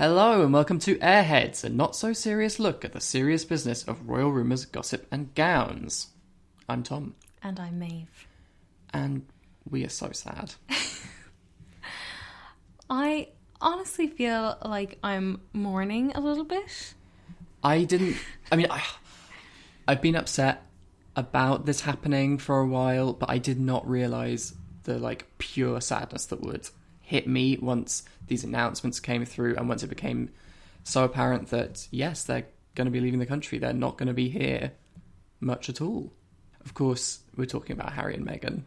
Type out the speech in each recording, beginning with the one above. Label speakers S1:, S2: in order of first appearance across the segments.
S1: Hello and welcome to Airheads, a not-so-serious look at the serious business of royal rumours, gossip and gowns. I'm Tom.
S2: And I'm Maeve.
S1: And we are so sad.
S2: I honestly feel like I'm mourning a little bit.
S1: I've been upset about this happening for a while, but I did not realise the pure sadness that would hit me once these announcements came through and once it became so apparent that yes, they're going to be leaving the country, they're not going to be here much at all. Of course, we're talking about Harry and Meghan.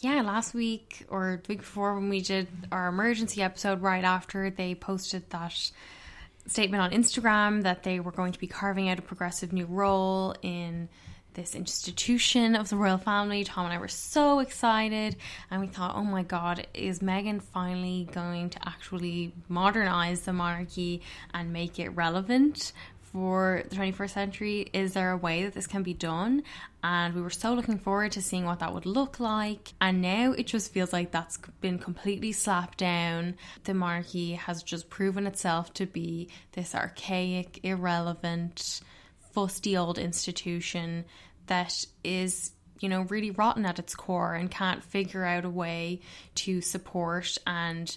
S2: Yeah, last week or the week before when we did our emergency episode, right after they posted that statement on Instagram that they were going to be carving out a progressive new role in this institution of the royal family. Tom and I were so excited and we thought, oh my god, is Meghan finally going to actually modernise the monarchy and make it relevant for the 21st century? Is there a way that this can be done? And we were so looking forward to seeing what that would look like, and now it just feels like that's been completely slapped down. The monarchy has just proven itself to be this archaic, irrelevant, fusty old institution that is, really rotten at its core and can't figure out a way to support and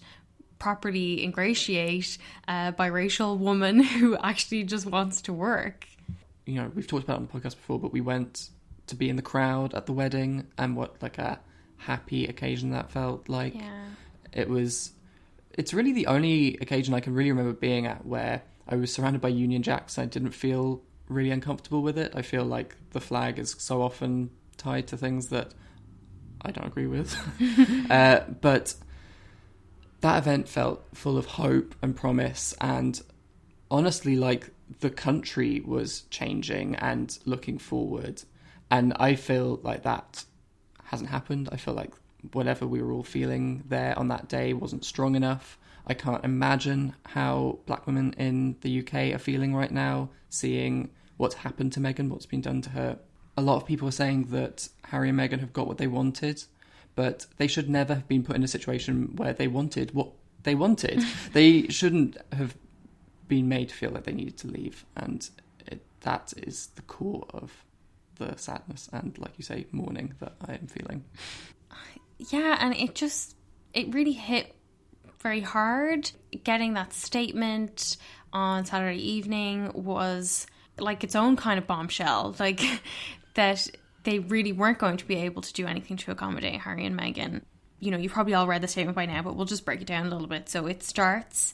S2: properly ingratiate a biracial woman who actually just wants to work.
S1: We've talked about it on the podcast before, but we went to be in the crowd at the wedding and what a happy occasion that felt like.
S2: Yeah.
S1: It's really the only occasion I can really remember being at where I was surrounded by Union Jacks and I didn't feel really uncomfortable with it. I feel like the flag is so often tied to things that I don't agree with. But that event felt full of hope and promise, and honestly, the country was changing and looking forward. And I feel like that hasn't happened. I feel like whatever we were all feeling there on that day wasn't strong enough. I can't imagine how black women in the UK are feeling right now, seeing what's happened to Meghan, what's been done to her. A lot of people are saying that Harry and Meghan have got what they wanted, but they should never have been put in a situation where they wanted what they wanted. They shouldn't have been made to feel like they needed to leave, and that is the core of the sadness and, like you say, mourning that I am feeling.
S2: Yeah, and it really hit very hard. Getting that statement on Saturday evening was like its own kind of bombshell, that they really weren't going to be able to do anything to accommodate Harry and Meghan. You've probably all read the statement by now, but we'll just break it down a little bit. So it starts,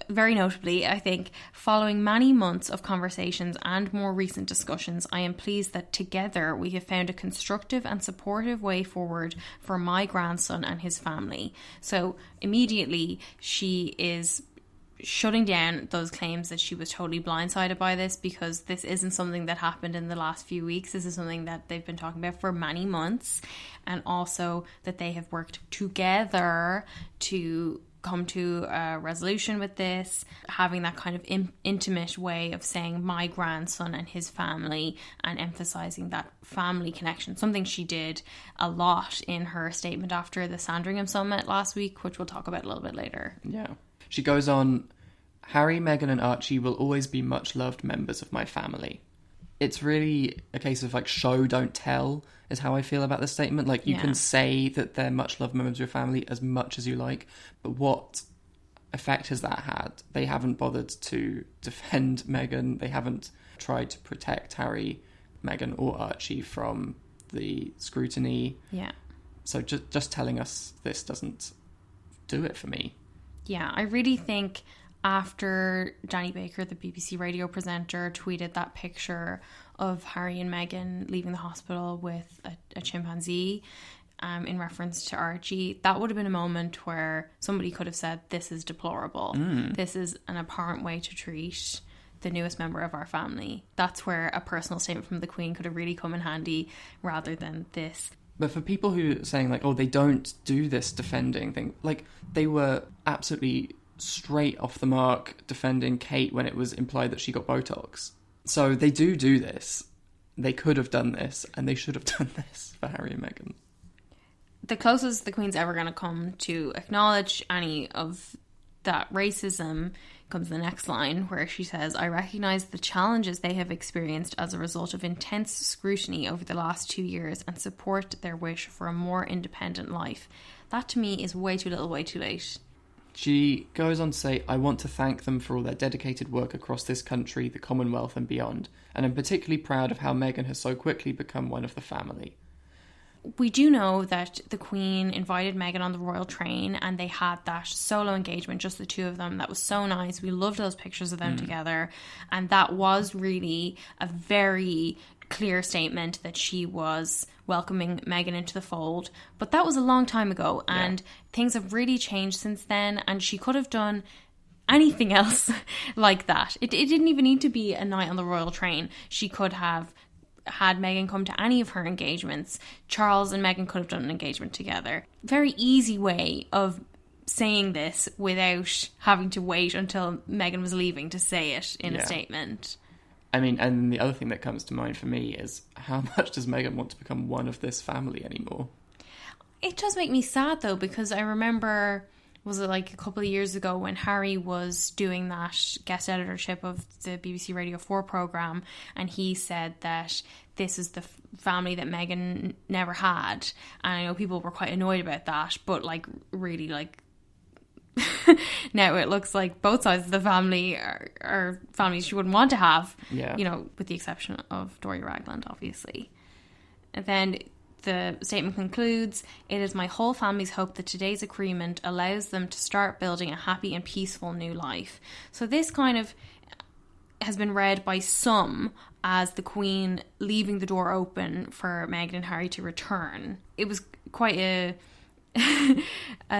S2: very notably, I think, following many months of conversations and more recent discussions, I am pleased that together we have found a constructive and supportive way forward for my grandson and his family. So immediately she is shutting down those claims that she was totally blindsided by this, because this isn't something that happened in the last few weeks. This is something that they've been talking about for many months, and also that they have worked together to come to a resolution with this, having that kind of intimate way of saying my grandson and his family and emphasising that family connection, something she did a lot in her statement after the Sandringham Summit last week, which we'll talk about a little bit later.
S1: Yeah. She goes on, Harry, Meghan and Archie will always be much loved members of my family. It's really a case of show, don't tell is how I feel about this statement. You can say that they're much loved members of your family as much as you like, but what effect has that had? They haven't bothered to defend Meghan. They haven't tried to protect Harry, Meghan or Archie from the scrutiny.
S2: Yeah.
S1: So just telling us this doesn't do it for me.
S2: Yeah, I really think after Danny Baker, the BBC radio presenter, tweeted that picture of Harry and Meghan leaving the hospital with a chimpanzee in reference to Archie, that would have been a moment where somebody could have said, this is deplorable. This is an abhorrent way to treat the newest member of our family. That's where a personal statement from the Queen could have really come in handy rather than this.
S1: But for people who are saying they don't do this defending thing, they were absolutely straight off the mark defending Kate when it was implied that she got Botox. So they do this. They could have done this, and they should have done this for Harry and Meghan.
S2: The closest the Queen's ever going to come to acknowledge any of that racism comes the next line, where she says, I recognise the challenges they have experienced as a result of intense scrutiny over the last 2 years and support their wish for a more independent life. That to me is way too little, way too late.
S1: She goes on to say, I want to thank them for all their dedicated work across this country, the Commonwealth and beyond, and I'm particularly proud of how Meghan has so quickly become one of the family.
S2: We do know that the Queen invited Meghan on the royal train and they had that solo engagement, just the two of them. That was so nice. We loved those pictures of them together. And that was really a very clear statement that she was welcoming Meghan into the fold. But that was a long time ago and things have really changed since then, and she could have done anything else like that. It didn't even need to be a night on the royal train. She could have had Meghan come to any of her engagements. Charles and Meghan could have done an engagement together. Very easy way of saying this without having to wait until Meghan was leaving to say it in a statement.
S1: I mean, and the other thing that comes to mind for me is, how much does Meghan want to become one of this family anymore?
S2: It does make me sad though, because I remember, was it like a couple of years ago when Harry was doing that guest editorship of the BBC Radio 4 programme, and he said that this is the family that Meghan never had. And I know people were quite annoyed about that, but like really like now it looks like both sides of the family are families she wouldn't want to have, you know, with the exception of Dory Ragland, obviously. And then the statement concludes, it is my whole family's hope that today's agreement allows them to start building a happy and peaceful new life. So this kind of has been read by some as the Queen leaving the door open for Meghan and Harry to return. It was quite a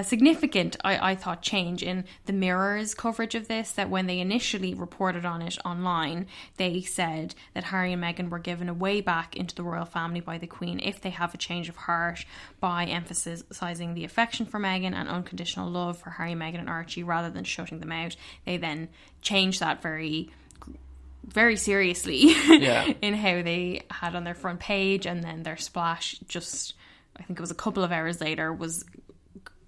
S2: significant, I thought, change in the Mirror's coverage of this, that when they initially reported on it online, they said that Harry and Meghan were given a way back into the royal family by the Queen if they have a change of heart, by emphasising the affection for Meghan and unconditional love for Harry, Meghan and Archie, rather than shutting them out. They then changed that very seriously in how they had on their front page, and then their splash just, I think it was a couple of hours later, was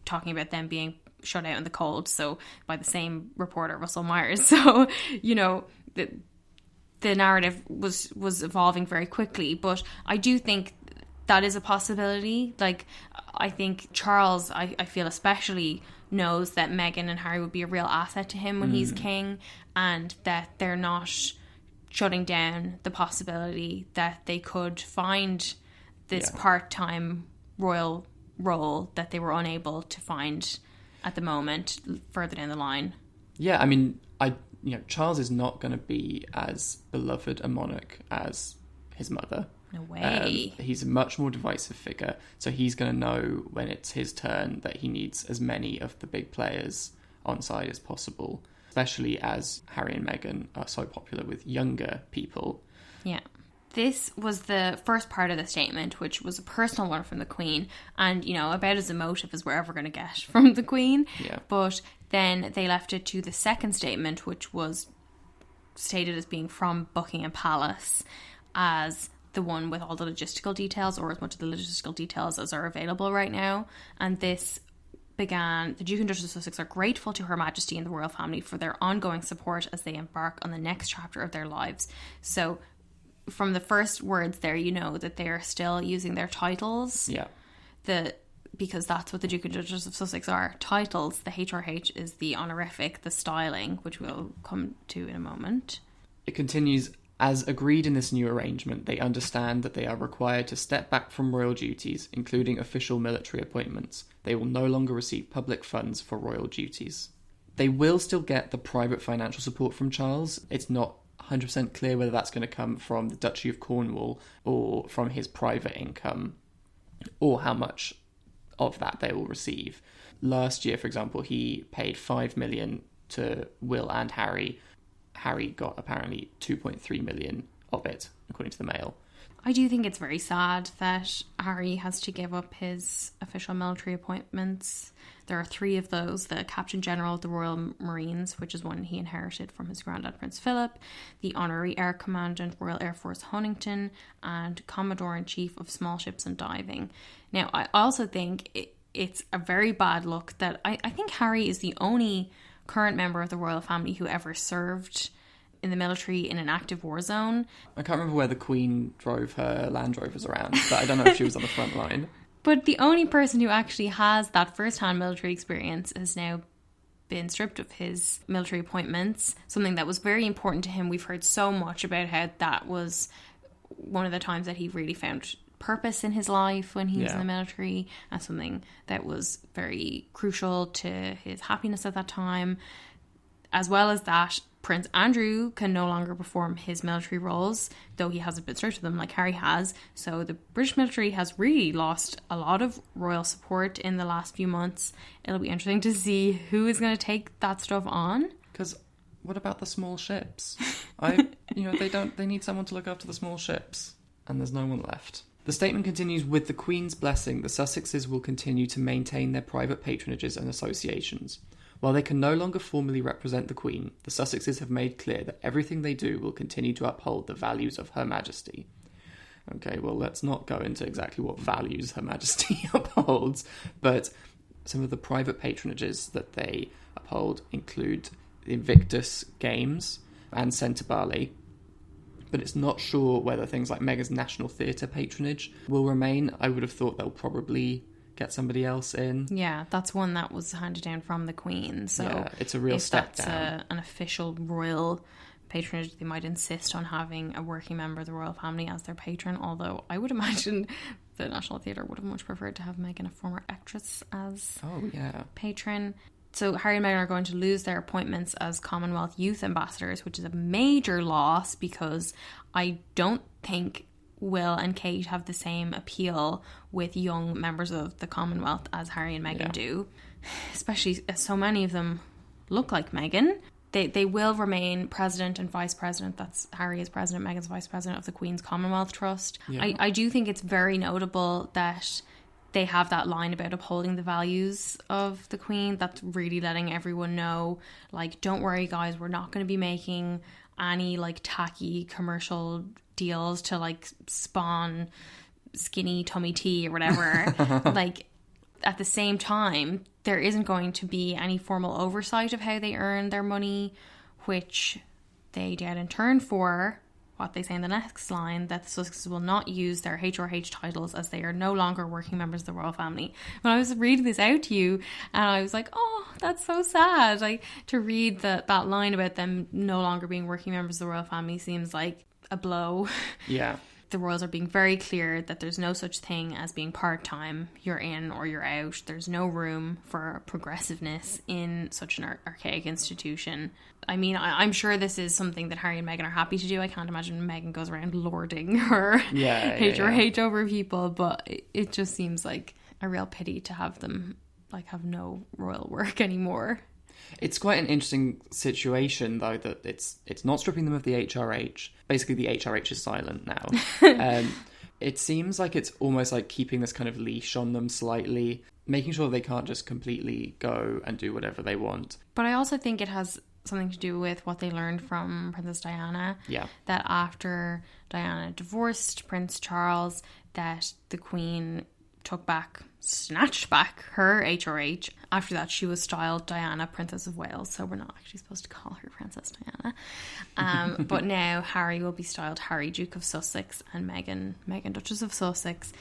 S2: talking about them being shut out in the cold, so by the same reporter, Russell Myers. So, you know, the narrative was evolving very quickly, but I do think that is a possibility. Like, I think Charles, I feel especially, knows that Meghan and Harry would be a real asset to him when he's king, and that they're not shutting down the possibility that they could find this part-time royal role that they were unable to find at the moment further down the line. Yeah,
S1: I mean, Charles is not going to be as beloved a monarch as his mother.
S2: No way.
S1: He's a much more divisive figure, so he's going to know when it's his turn that he needs as many of the big players on side as possible, especially as Harry and Meghan are so popular with younger people.
S2: Yeah. This was the first part of the statement, which was a personal one from the Queen, and, you know, about as emotive as we're ever going to get from the Queen.
S1: Yeah.
S2: But then they left it to the second statement, which was stated as being from Buckingham Palace, as the one with all the logistical details, or as much of the logistical details as are available right now. And this began, the Duke and Duchess of Sussex are grateful to Her Majesty and the royal family for their ongoing support as they embark on the next chapter of their lives. So from the first words there, you know that they are still using their titles.
S1: Yeah.
S2: Because that's what the Duke and Duchess of Sussex are. Titles. The HRH is the honorific, the styling, which we'll come to in a moment.
S1: It continues, as agreed in this new arrangement, they understand that they are required to step back from royal duties, including official military appointments. They will no longer receive public funds for royal duties. They will still get the private financial support from Charles. It's not 100% clear whether that's going to come from the Duchy of Cornwall or from his private income, or how much of that they will receive. Last year, for example, he paid $5 million to Will and Harry. Harry got apparently 2.3 million of it, according to the Mail.
S2: I do think it's very sad that Harry has to give up his official military appointments. There are 3 of those: the Captain General of the Royal Marines, which is one he inherited from his granddad Prince Philip, the Honorary Air Commandant, Royal Air Force Huntington, and Commodore-in-Chief of Small Ships and Diving. Now, I also think it's a very bad look that I think Harry is the only current member of the royal family who ever served in the military in an active war zone.
S1: I can't remember where the Queen drove her Land Rovers around, but I don't know if she was on the front line.
S2: But the only person who actually has that first-hand military experience has now been stripped of his military appointments, something that was very important to him. We've heard so much about how that was one of the times that he really found purpose in his life when he was in the military, and something that was very crucial to his happiness at that time. As well as that, Prince Andrew can no longer perform his military roles, though he hasn't been stripped of them like Harry has. So the British military has really lost a lot of royal support in the last few months. It'll be interesting to see who is going to take that stuff on.
S1: Because what about the small ships? They need someone to look after the small ships, and there's no one left. The statement continues, with the Queen's blessing, the Sussexes will continue to maintain their private patronages and associations. While they can no longer formally represent the Queen, the Sussexes have made clear that everything they do will continue to uphold the values of Her Majesty. Okay, well, let's not go into exactly what values Her Majesty upholds, but some of the private patronages that they uphold include the Invictus Games and Centre Bali, but it's not sure whether things like Meghan's National Theatre patronage will remain. I would have thought they'll probably get somebody else in.
S2: Yeah, that's one that was handed down from the Queen. So
S1: yeah, it's a real step down.
S2: If that's an official royal patronage, they might insist on having a working member of the royal family as their patron, although I would imagine the National Theatre would have much preferred to have Meghan, a former actress, as patron. So Harry and Meghan are going to lose their appointments as Commonwealth Youth Ambassadors, which is a major loss because I don't think Will and Kate have the same appeal with young members of the Commonwealth as Harry and Meghan do, especially as so many of them look like Meghan. They will remain president and vice president. That's Harry is president, Meghan's vice president of the Queen's Commonwealth Trust. Yeah. I do think it's very notable that they have that line about upholding the values of the Queen. That's really letting everyone know, like, don't worry guys, we're not going to be making any like tacky commercial deals to like spawn skinny tummy tea or whatever. Like, at the same time, there isn't going to be any formal oversight of how they earn their money, which they get in turn for what they say in the next line, that the Sussexes will not use their HRH titles as they are no longer working members of the royal family. When I was reading this out to you, and I was like, oh, that's so sad. Like, to read that line about them no longer being working members of the royal family seems like a blow. Yeah. The royals are being very clear that there's no such thing as being part-time. You're in or you're out. There's no room for progressiveness in such an archaic institution. I mean, I'm sure this is something that Harry and Meghan are happy to do. I can't imagine Meghan goes around lording her HRH over people, but it just seems like a real pity to have them like have no royal work anymore.
S1: It's quite an interesting situation, though, that it's not stripping them of the HRH. Basically, the HRH is silent now. It seems like it's almost like keeping this kind of leash on them slightly, making sure they can't just completely go and do whatever they want.
S2: But I also think it has something to do with what they learned from Princess Diana. Yeah. That after Diana divorced Prince Charles, that the Queen snatched back her HRH. After that, she was styled Diana, Princess of Wales, so we're not actually supposed to call her Princess Diana. But now Harry will be styled Harry, Duke of Sussex, and Meghan, Duchess of Sussex.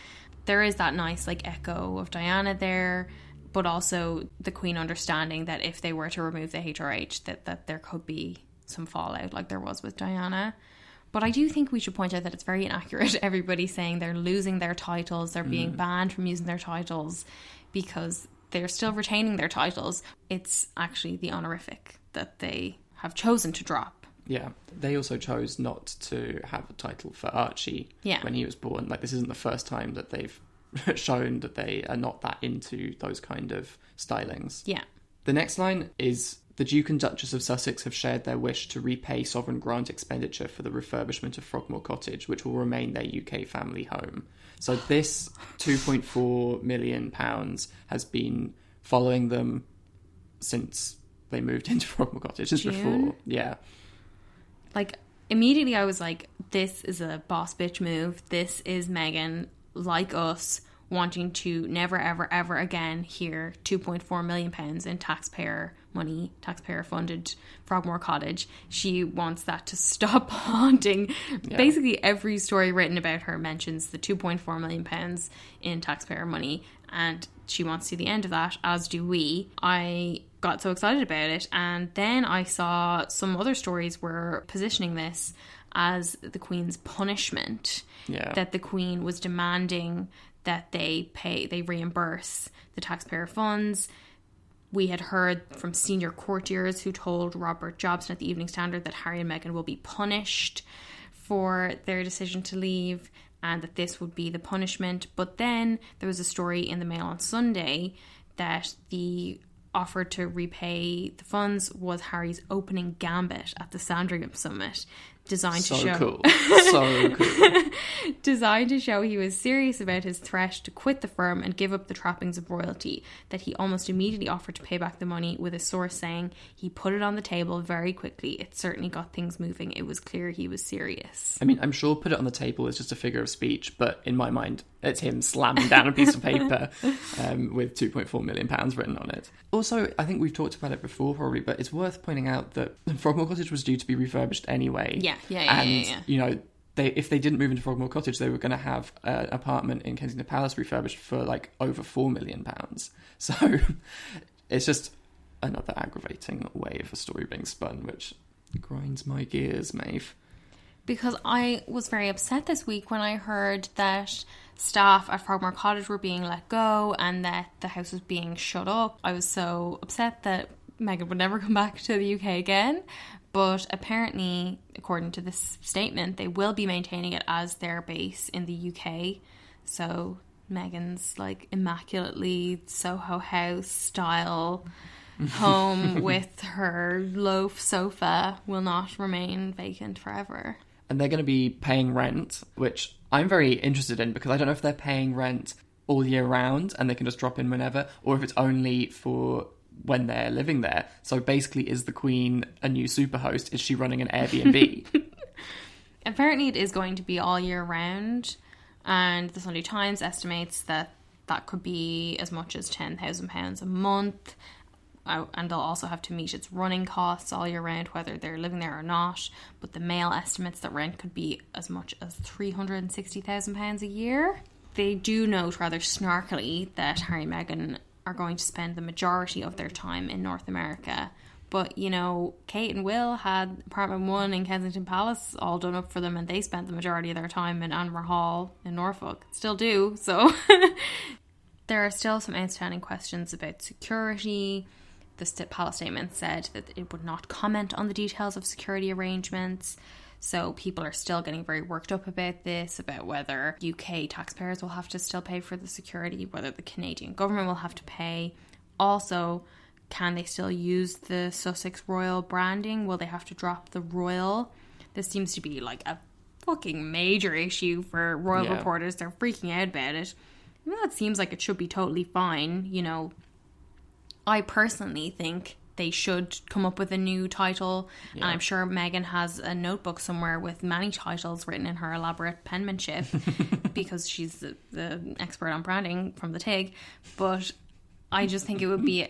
S2: There is that nice like echo of Diana there, but also the Queen understanding that if they were to remove the HRH, that there could be some fallout like there was with Diana. But I do think we should point out that it's very inaccurate. Everybody saying they're losing their titles, they're being banned from using their titles because they're still retaining their titles. It's actually the honorific that they have chosen to drop.
S1: Yeah, they also chose not to have a title for Archie when he was born. Like, this isn't the first time that they've shown that they are not that into those kind of stylings. Yeah. The next line is, the Duke and Duchess of Sussex have shared their wish to repay sovereign grant expenditure for the refurbishment of Frogmore Cottage, which will remain their UK family home. So this £2.4 million has been following them since they moved into Frogmore Cottage. Just before. Yeah.
S2: Like, immediately I was like, this is a boss bitch move. This is Meghan, like us, wanting to never, ever, ever again hear £2.4 million in taxpayer money, taxpayer funded Frogmore Cottage. She wants that to stop haunting. Yeah. Basically every story written about her mentions the £2.4 million in taxpayer money, and she wants to see the end of that, as do we. I got so excited about it, and then I saw some other stories were positioning this as the Queen's punishment.
S1: Yeah.
S2: That the Queen was demanding that they reimburse the taxpayer funds. We had heard from senior courtiers who told Robert Jobson at the Evening Standard that Harry and Meghan will be punished for their decision to leave, and that this would be the punishment. But then there was a story in the Mail on Sunday that the offer to repay the funds was Harry's opening gambit at the Sandringham Summit, designed to show designed to show he was serious about his threat to quit the firm and give up the trappings of royalty, that he almost immediately offered to pay back the money, with a source saying he put it on the table very quickly. It certainly got things moving. It was clear he was serious.
S1: I mean, I'm sure put it on the table is just a figure of speech, but in my mind it's him slamming down a piece of paper with £2.4 million written on it. Also, I think we've talked about it before probably, but it's worth pointing out that Frogmore Cottage was due to be refurbished anyway.
S2: Yeah.
S1: You know, if they didn't move into Frogmore Cottage, they were going to have an apartment in Kensington Palace refurbished for like over £4 million. So it's just another aggravating way of a story being spun, which grinds my gears, Maeve.
S2: Because I was very upset this week when I heard that staff at Frogmore Cottage were being let go and that the house was being shut up. I was so upset that Meghan would never come back to the UK again. But apparently, according to this statement, they will be maintaining it as their base in the UK. So Meghan's like immaculately Soho House style home with her loaf sofa will not remain vacant forever.
S1: And they're going to be paying rent, which I'm very interested in, because I don't know if they're paying rent all year round and they can just drop in whenever, or if it's only for when they're living there. So basically, is the Queen a new superhost? Is she running an Airbnb?
S2: Apparently it is going to be all year round, and the Sunday Times estimates that that could be as much as £10,000 a month, and they'll also have to meet its running costs all year round, whether they're living there or not. But the Mail estimates that rent could be as much as £360,000 a year. They do note rather snarkily that Harry and Meghan are going to spend the majority of their time in North America. But, you know, Kate and Will had apartment 1 in Kensington Palace all done up for them, and they spent the majority of their time in Anmore Hall in Norfolk. Still do, so... There are still some outstanding questions about security. The palace statement said that it would not comment on the details of security arrangements. So people are still getting very worked up about this, about whether UK taxpayers will have to still pay for the security, whether the Canadian government will have to pay. Also, can they still use the Sussex Royal branding? Will they have to drop the Royal? This seems to be like a fucking major issue for royal reporters. They're freaking out about it. I mean, that seems like it should be totally fine. You know, I personally think they should come up with a new title, and I'm sure Meghan has a notebook somewhere with many titles written in her elaborate penmanship because she's the expert on branding from the TIG. But I just think it would be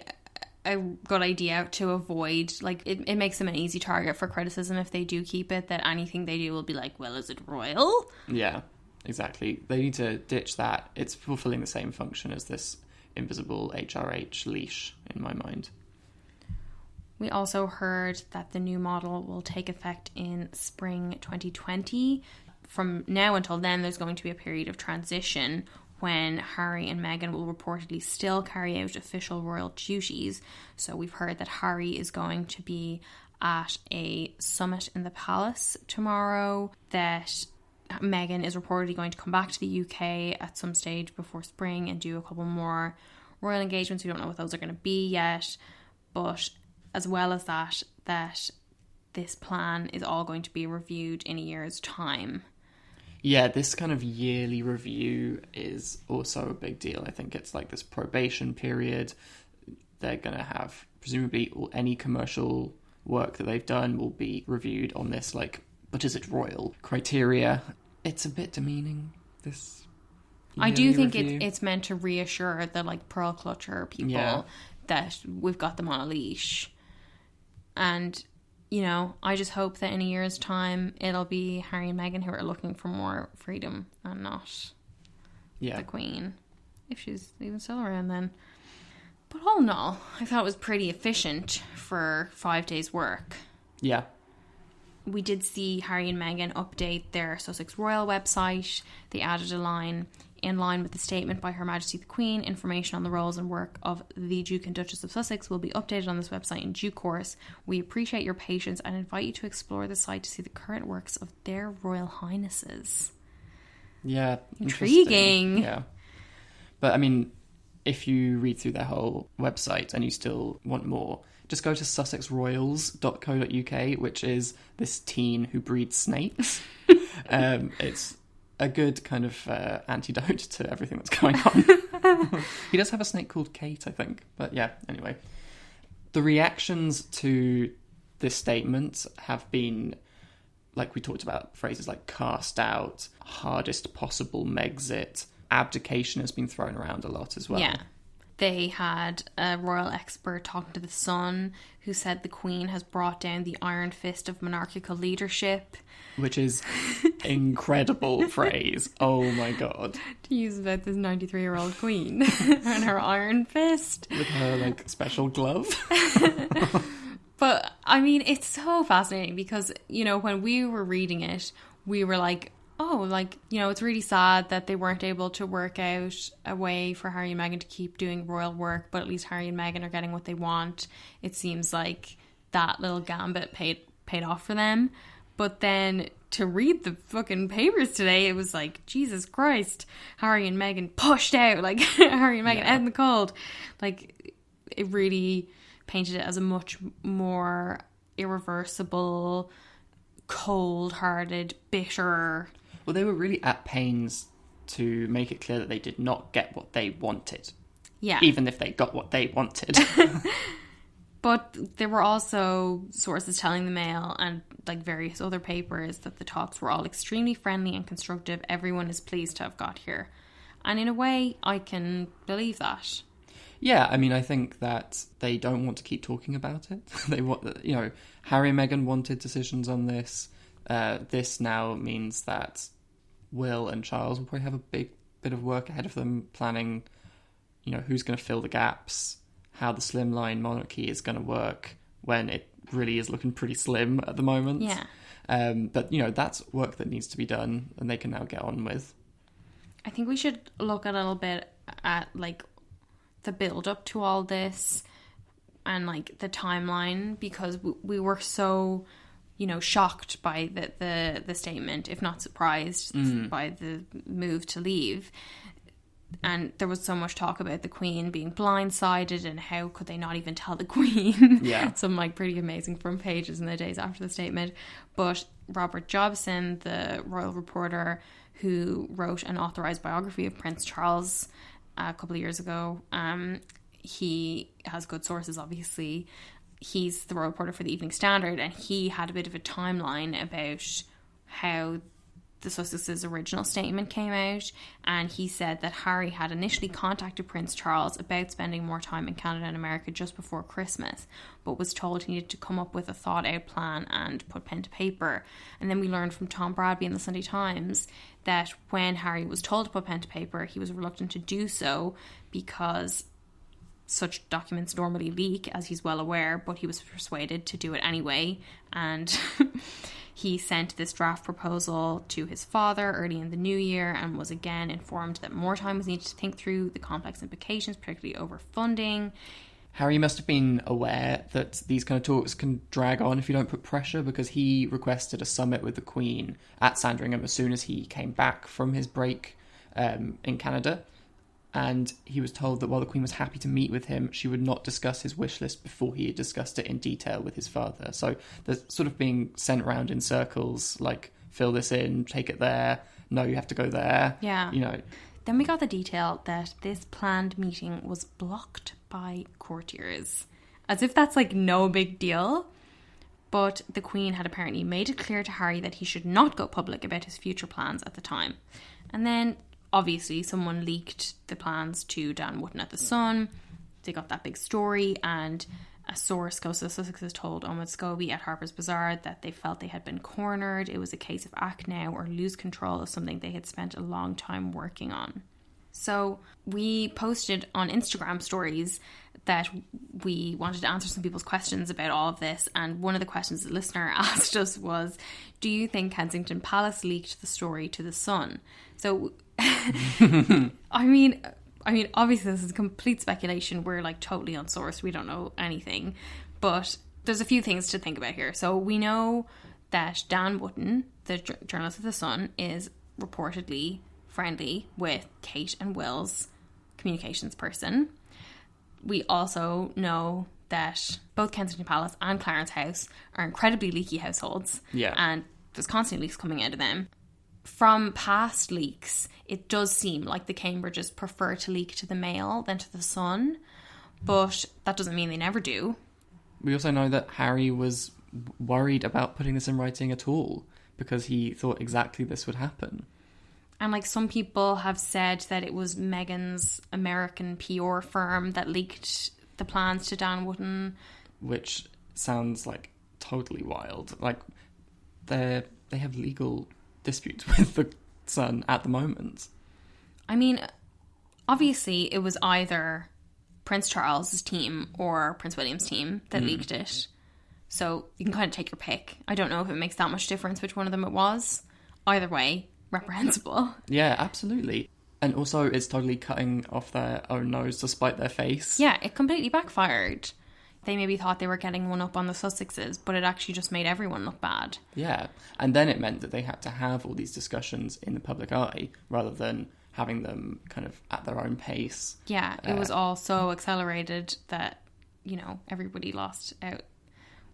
S2: a good idea to avoid, like, it makes them an easy target for criticism if they do keep it, that anything they do will be like, well, is it royal?
S1: Yeah, exactly. They need to ditch that. It's fulfilling the same function as this invisible HRH leash, in my mind.
S2: We also heard that the new model will take effect in spring 2020. From now until then, there's going to be a period of transition when Harry and Meghan will reportedly still carry out official royal duties. So we've heard that Harry is going to be at a summit in the palace tomorrow, that Meghan is reportedly going to come back to the UK at some stage before spring and do a couple more royal engagements. We don't know what those are going to be yet, but as well as that this plan is all going to be reviewed in a year's time.
S1: Yeah, this kind of yearly review is also a big deal. I think it's like this probation period. They're going to have, presumably, any commercial work that they've done will be reviewed on this, like, but is it royal criteria? It's a bit demeaning, this
S2: I do think
S1: review.
S2: it's meant to reassure the, like, pearl clutcher people that we've got them on a leash. And, you know, I just hope that in a year's time it'll be Harry and Meghan who are looking for more freedom and not the Queen, if she's even still around then. But all in all, I thought it was pretty efficient for 5 days' work.
S1: Yeah.
S2: We did see Harry and Meghan update their Sussex Royal website. They added a line: in line with the statement by Her Majesty the Queen, information on the roles and work of the Duke and Duchess of Sussex will be updated on this website in due course. We appreciate your patience and invite you to explore the site to see the current works of their Royal Highnesses.
S1: Yeah.
S2: Intriguing.
S1: Yeah. But I mean, if you read through their whole website and you still want more, just go to sussexroyals.co.uk, which is this teen who breeds snakes. It's a good kind of antidote to everything that's going on. He does have a snake called Kate, I think. But yeah, anyway. The reactions to this statement have been, like we talked about, phrases like cast out, hardest possible Megxit, abdication has been thrown around a lot as well.
S2: Yeah. They had a royal expert talking to The Sun who said the Queen has brought down the iron fist of monarchical leadership.
S1: Which is incredible phrase. Oh my God.
S2: To use about this 93-year-old Queen and her iron fist.
S1: With her, like, special glove.
S2: But, I mean, it's so fascinating because, you know, when we were reading it, we were like, oh, like, you know, it's really sad that they weren't able to work out a way for Harry and Meghan to keep doing royal work, but at least Harry and Meghan are getting what they want. It seems like that little gambit paid off for them. But then to read the fucking papers today, it was like, Jesus Christ, Harry and Meghan pushed out, like, Harry and Meghan out in the cold. Like, it really painted it as a much more irreversible, cold-hearted, bitter...
S1: Well, they were really at pains to make it clear that they did not get what they wanted.
S2: Yeah.
S1: Even if they got what they wanted.
S2: But there were also sources telling the Mail and like various other papers that the talks were all extremely friendly and constructive. Everyone is pleased to have got here. And in a way, I can believe that.
S1: Yeah, I mean, I think that they don't want to keep talking about it. They want, you know, Harry and Meghan wanted decisions on this. This now means that Will and Charles will probably have a big bit of work ahead of them planning, you know, who's going to fill the gaps, how the slimline monarchy is going to work when it really is looking pretty slim at the moment.
S2: Yeah.
S1: But, you know, that's work that needs to be done and they can now get on with.
S2: I think we should look a little bit at, like, the build-up to all this and, like, the timeline, because we were so... you know, shocked by the statement, if not surprised by the move to leave. And there was so much talk about the Queen being blindsided and how could they not even tell the Queen.
S1: Yeah.
S2: Some, like, pretty amazing front pages in the days after the statement. But Robert Jobson, the royal reporter who wrote an authorised biography of Prince Charles a couple of years ago, he has good sources, obviously. He's the royal reporter for the Evening Standard, and he had a bit of a timeline about how the Sussexes' original statement came out, and he said that Harry had initially contacted Prince Charles about spending more time in Canada and America just before Christmas, but was told he needed to come up with a thought-out plan and put pen to paper. And then we learned from Tom Bradby in the Sunday Times that when Harry was told to put pen to paper, he was reluctant to do so because such documents normally leak, as he's well aware, but he was persuaded to do it anyway. And he sent this draft proposal to his father early in the new year and was again informed that more time was needed to think through the complex implications, particularly over funding.
S1: Harry must have been aware that these kind of talks can drag on if you don't put pressure, because he requested a summit with the Queen at Sandringham as soon as he came back from his break in Canada. And he was told that while the Queen was happy to meet with him, she would not discuss his wish list before he had discussed it in detail with his father. So they're sort of being sent around in circles, like, fill this in, take it there, no, you have to go there.
S2: Yeah.
S1: You know.
S2: Then we got the detail that this planned meeting was blocked by courtiers. As if that's, like, no big deal. But the Queen had apparently made it clear to Harry that he should not go public about his future plans at the time. And then... obviously, someone leaked the plans to Dan Wootton at The Sun. they got that big story, and a source close to the Sussexes told Omid Scobie at Harper's Bazaar that they felt they had been cornered. It was a case of act now or lose control of something they had spent a long time working on. So we posted on Instagram stories that we wanted to answer some people's questions about all of this, and one of the questions the listener asked us was, do you think Kensington Palace leaked the story to the Sun? So I mean obviously this is complete speculation. We're like totally unsourced, we don't know anything, but there's a few things to think about here. So we know that Dan Wootton, the journalist of the Sun, is reportedly friendly with Kate and Will's communications person. We also know that both Kensington Palace and Clarence House are incredibly leaky households.
S1: Yeah.
S2: And there's constant leaks coming out of them. From past leaks, it does seem like the Cambridges prefer to leak to the Mail than to the Sun, but that doesn't mean they never do.
S1: We also know that Harry was worried about putting this in writing at all because he thought exactly this would happen.
S2: And like some people have said that it was Meghan's American PR firm that leaked the plans to Dan Wootton.
S1: Which sounds like totally wild. Like they have legal disputes with the Sun at the moment.
S2: I mean, obviously it was either Prince Charles's team or Prince William's team that leaked it. So you can kind of take your pick. I don't know if it makes that much difference which one of them it was. Either way, reprehensible.
S1: Yeah, absolutely. And also it's totally cutting off their own nose to spite their face.
S2: Yeah, it completely backfired. They maybe thought they were getting one up on the Sussexes, but it actually just made everyone look bad.
S1: Yeah, and then it meant that they had to have all these discussions in the public eye rather than having them kind of at their own pace.
S2: Yeah, it was all so accelerated that, you know, everybody lost out.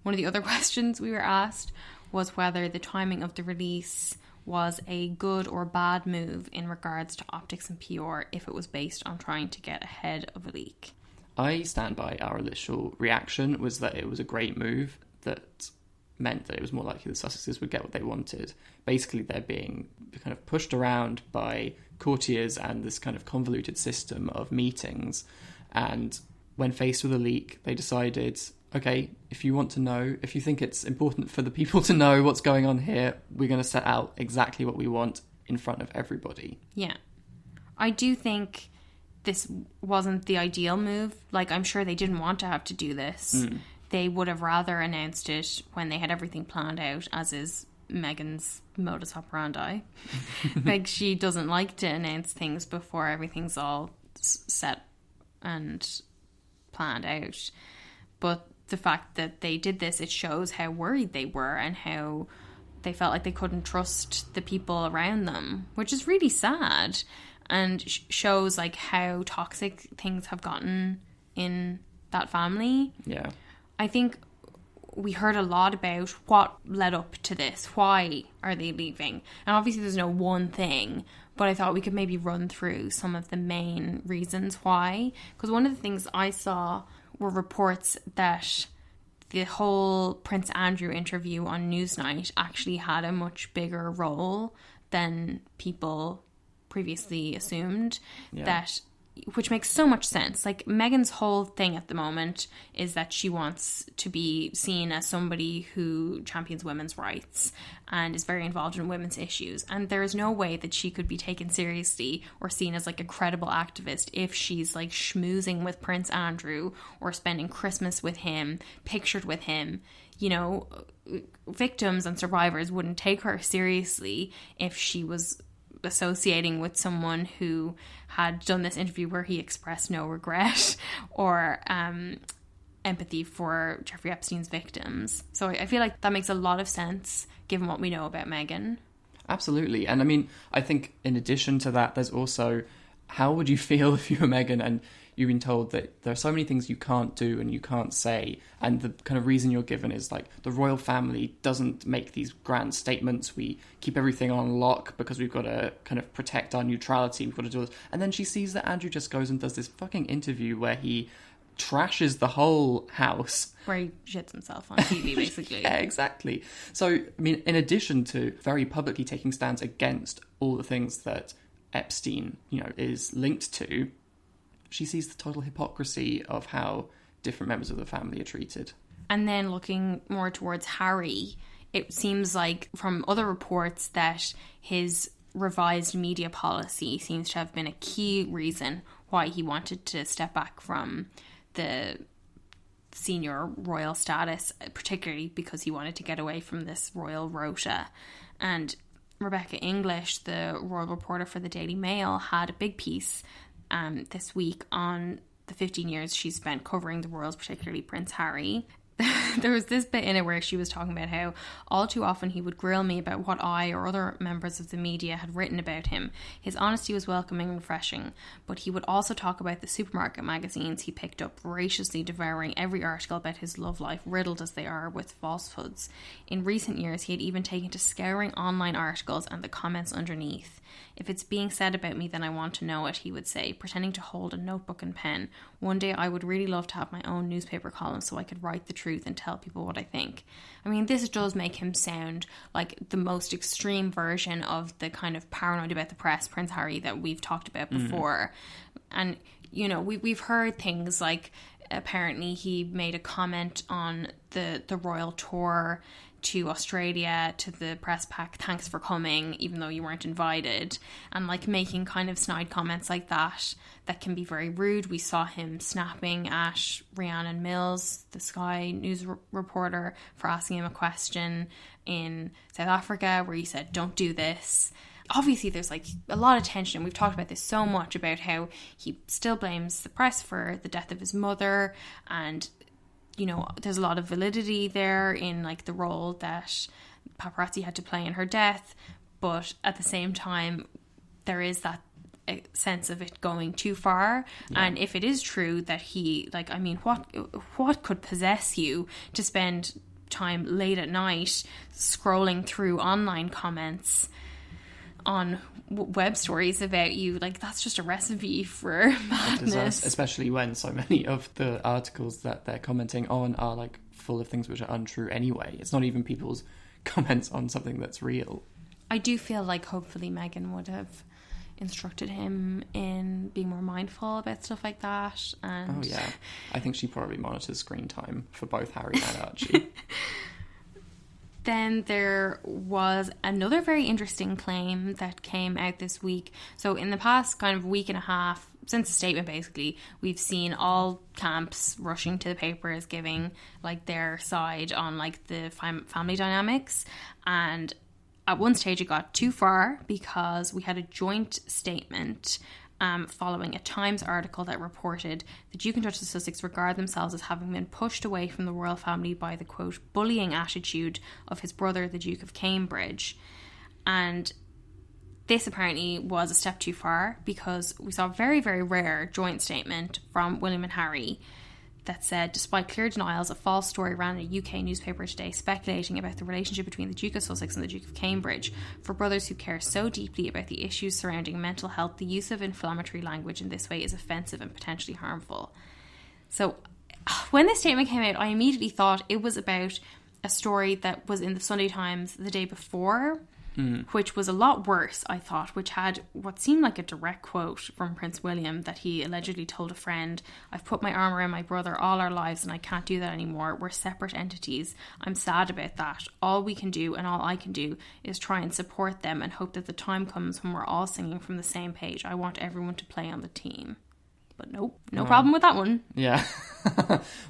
S2: One of the other questions we were asked was whether the timing of the release was a good or bad move in regards to optics and PR if it was based on trying to get ahead of a leak.
S1: I stand by our initial reaction was that it was a great move that meant that it was more likely the Sussexes would get what they wanted. Basically, they're being kind of pushed around by courtiers and this kind of convoluted system of meetings. And when faced with a leak, they decided, okay, if you want to know, if you think it's important for the people to know what's going on here, we're going to set out exactly what we want in front of everybody.
S2: Yeah. I do think this wasn't the ideal move. Like, I'm sure they didn't want to have to do this. They would have rather announced it when they had everything planned out, as is Meghan's modus operandi. Like, she doesn't like to announce things before everything's all set and planned out. But the fact that they did this, it shows how worried they were and how they felt like they couldn't trust the people around them, which is really sad. And shows like how toxic things have gotten in that family.
S1: Yeah.
S2: I think we heard a lot about what led up to this. Why are they leaving? And obviously there's no one thing, but I thought we could maybe run through some of the main reasons why. Because one of the things I saw were reports that the whole Prince Andrew interview on Newsnight actually had a much bigger role than people previously assumed. That, which makes so much sense. Like, Meghan's whole thing at the moment is that she wants to be seen as somebody who champions women's rights and is very involved in women's issues, and there is no way that she could be taken seriously or seen as like a credible activist if she's like schmoozing with Prince Andrew or spending Christmas with him, pictured with him. You know, victims and survivors wouldn't take her seriously if she was associating with someone who had done this interview where he expressed no regret or empathy for Jeffrey Epstein's victims. So I feel like that makes a lot of sense given what we know about Meghan.
S1: Absolutely. And I mean, I think in addition to that, there's also, how would you feel if you were Meghan and you've been told that there are so many things you can't do and you can't say, and the kind of reason you're given is like, the royal family doesn't make these grand statements, we keep everything on lock because we've got to kind of protect our neutrality, we've got to do this. And then she sees that Andrew just goes and does this fucking interview where he trashes the whole house.
S2: Where he shits himself on TV, basically.
S1: Yeah, exactly. So, I mean, in addition to very publicly taking stands against all the things that Epstein, you know, is linked to, she sees the total hypocrisy of how different members of the family are treated.
S2: And then looking more towards Harry, it seems like from other reports that his revised media policy seems to have been a key reason why he wanted to step back from the senior royal status, particularly because he wanted to get away from this royal rota. And Rebecca English, the royal reporter for the Daily Mail, had a big piece this week on the 15 years she spent covering the royals, particularly Prince Harry. There was this bit in it where she was talking about how all too often he would grill me about what I or other members of the media had written about him. His honesty was welcoming and refreshing, but he would also talk about the supermarket magazines he picked up, voraciously devouring every article about his love life, riddled as they are with falsehoods. In recent years, he had even taken to scouring online articles and the comments underneath. If it's being said about me, then I want to know it, he would say, pretending to hold a notebook and pen. One day I would really love to have my own newspaper column so I could write the truth and tell people what I think. I mean, this does make him sound like the most extreme version of the kind of paranoid about the press Prince Harry that we've talked about before. And, you know, we've heard things like apparently he made a comment on the royal tour to Australia to the press pack, thanks for coming, even though you weren't invited, and like making kind of snide comments like that can be very rude. We saw him snapping at Rhiannon Mills, the Sky News reporter, for asking him a question in South Africa where he said, don't do this. Obviously there's like a lot of tension. We've talked about this so much, about how he still blames the press for the death of his mother, and you know, there's a lot of validity there in like the role that paparazzi had to play in her death, but at the same time there is that sense of it going too far. And if it is true that he, like, I mean, what could possess you to spend time late at night scrolling through online comments on web stories about you? Like, that's just a recipe for madness.
S1: Especially when so many of the articles that they're commenting on are like full of things which are untrue anyway. It's not even people's comments on something that's real.
S2: I do feel like hopefully Meghan would have instructed him in being more mindful about stuff like that. And
S1: oh yeah, I think she probably monitors screen time for both Harry and Archie.
S2: Then there was another very interesting claim that came out this week. So in the past kind of week and a half, since the statement basically, we've seen all camps rushing to the papers giving like their side on like the family dynamics. And at one stage it got too far because we had a joint statement following a Times article that reported the Duke and Duchess of Sussex regard themselves as having been pushed away from the royal family by the, quote, bullying attitude of his brother, the Duke of Cambridge. And this apparently was a step too far, because we saw a very, very rare joint statement from William and Harry that said, despite clear denials, a false story ran in a UK newspaper today speculating about the relationship between the Duke of Sussex and the Duke of Cambridge. For brothers who care so deeply about the issues surrounding mental health, the use of inflammatory language in this way is offensive and potentially harmful. So when this statement came out, I immediately thought it was about a story that was in the Sunday Times the day before, which was a lot worse, I thought, which had what seemed like a direct quote from Prince William that he allegedly told a friend, I've put my arm around my brother all our lives and I can't do that anymore. We're separate entities. I'm sad about that. All we can do and all I can do is try and support them and hope that the time comes when we're all singing from the same page. I want everyone to play on the team. But nope, no problem with that one.
S1: Yeah.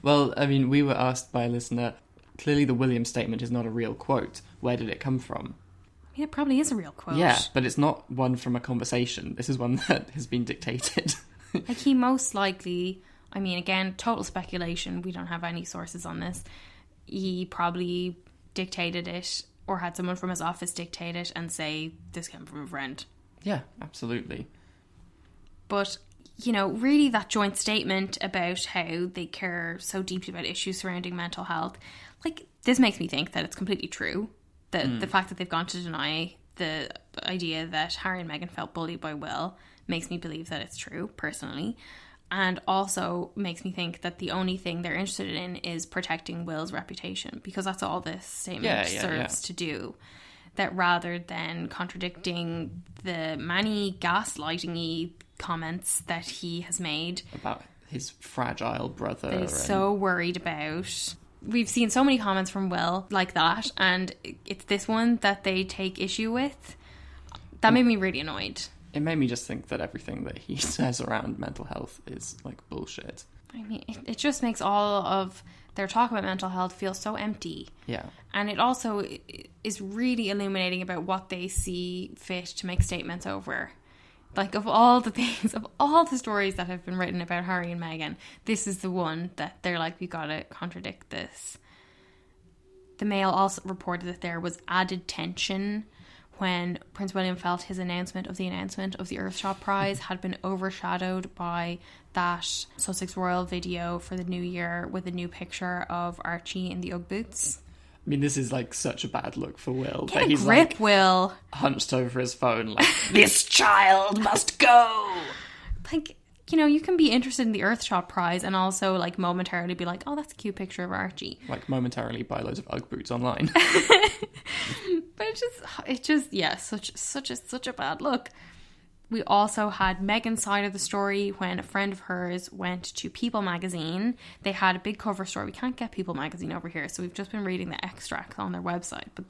S1: Well, I mean, we were asked by a listener, clearly the William statement is not a real quote. Where did it come from?
S2: Yeah, it probably is a real quote.
S1: Yeah, but it's not one from a conversation. This is one that has been dictated.
S2: Like, he most likely, I mean, again, total speculation. We don't have any sources on this. He probably dictated it or had someone from his office dictate it and say, this came from a friend.
S1: Yeah, absolutely.
S2: But, you know, really that joint statement about how they care so deeply about issues surrounding mental health, like, this makes me think that it's completely true. The fact that they've gone to deny the idea that Harry and Meghan felt bullied by Will makes me believe that it's true, personally. And also makes me think that the only thing they're interested in is protecting Will's reputation, because that's all this statement serves to do. that rather than contradicting the many gaslighting-y comments that he has made
S1: about his fragile brother.
S2: that he's so worried about. We've seen so many comments from Will like that, and it's this one that they take issue with. That made me really annoyed.
S1: It made me just think that everything that he says around mental health is like bullshit.
S2: I mean, it just makes all of their talk about mental health feel so empty.
S1: Yeah.
S2: And it also is really illuminating about what they see fit to make statements over. Like, of all the things, of all the stories that have been written about Harry and Meghan, this is the one that they're like, we gotta contradict this. The Mail also reported that there was added tension when Prince William felt his announcement of the Earthshot Prize had been overshadowed by that Sussex Royal video for the new year with a new picture of Archie in the Ugg boots.
S1: I mean, this is like such a bad look for Will.
S2: Get a grip, like, Will.
S1: Hunched over his phone like, this child must go.
S2: Like, you know, you can be interested in the Earthshot Prize and also like momentarily be like, oh, that's a cute picture of Archie.
S1: Like momentarily buy loads of Ugg boots online.
S2: But it just, yeah, such a bad look. We also had Meghan's side of the story when a friend of hers went to People magazine. They had a big cover story. We can't get People magazine over here, so we've just been reading the extracts on their website. But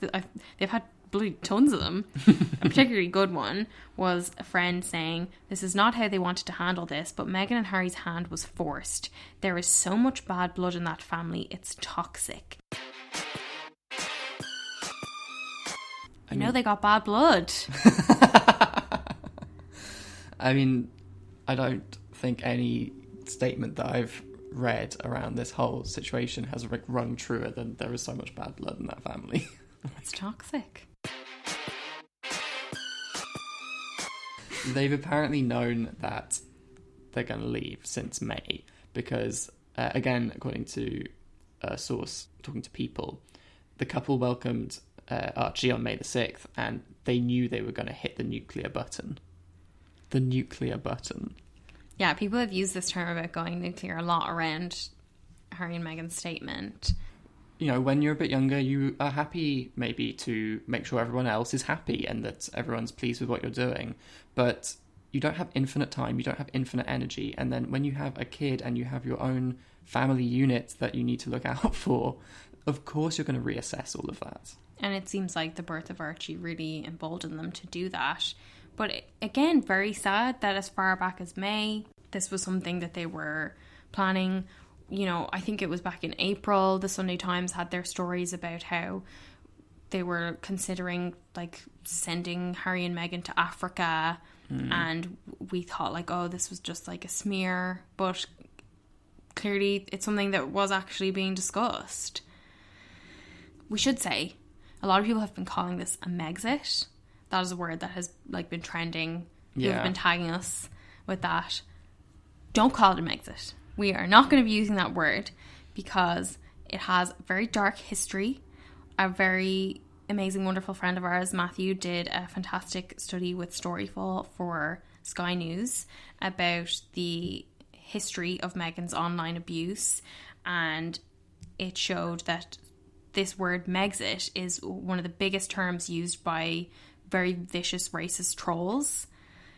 S2: they've had bloody tons of them. A particularly good one was a friend saying, this is not how they wanted to handle this, but Meghan and Harry's hand was forced. There is so much bad blood in that family, it's toxic. I know they got bad blood.
S1: I mean, I don't think any statement that I've read around this whole situation has rung truer than there is so much bad blood in that family.
S2: It's toxic.
S1: They've apparently known that they're going to leave since May because, again, according to a source talking to People, the couple welcomed Archie on May the 6th and they knew they were going to hit the nuclear button. The nuclear button.
S2: Yeah, people have used this term about going nuclear a lot around Harry and Meghan's statement.
S1: You know, when you're a bit younger, you are happy maybe to make sure everyone else is happy and that everyone's pleased with what you're doing. But you don't have infinite time, you don't have infinite energy. And then when you have a kid and you have your own family unit that you need to look out for, of course you're going to reassess all of that.
S2: And it seems like the birth of Archie really emboldened them to do that. But again, very sad that as far back as May, this was something that they were planning. You know, I think it was back in April, the Sunday Times had their stories about how they were considering like sending Harry and Meghan to Africa. And we thought like, oh, this was just like a smear. But clearly it's something that was actually being discussed. We should say, a lot of people have been calling this a Megxit. That is a word that has like been trending. People have been tagging us with that. Don't call it a Megxit. We are not going to be using that word because it has very dark history. A very amazing, wonderful friend of ours, Matthew, did a fantastic study with Storyful for Sky News about the history of Meghan's online abuse, and it showed that this word Megxit is one of the biggest terms used by very vicious racist trolls,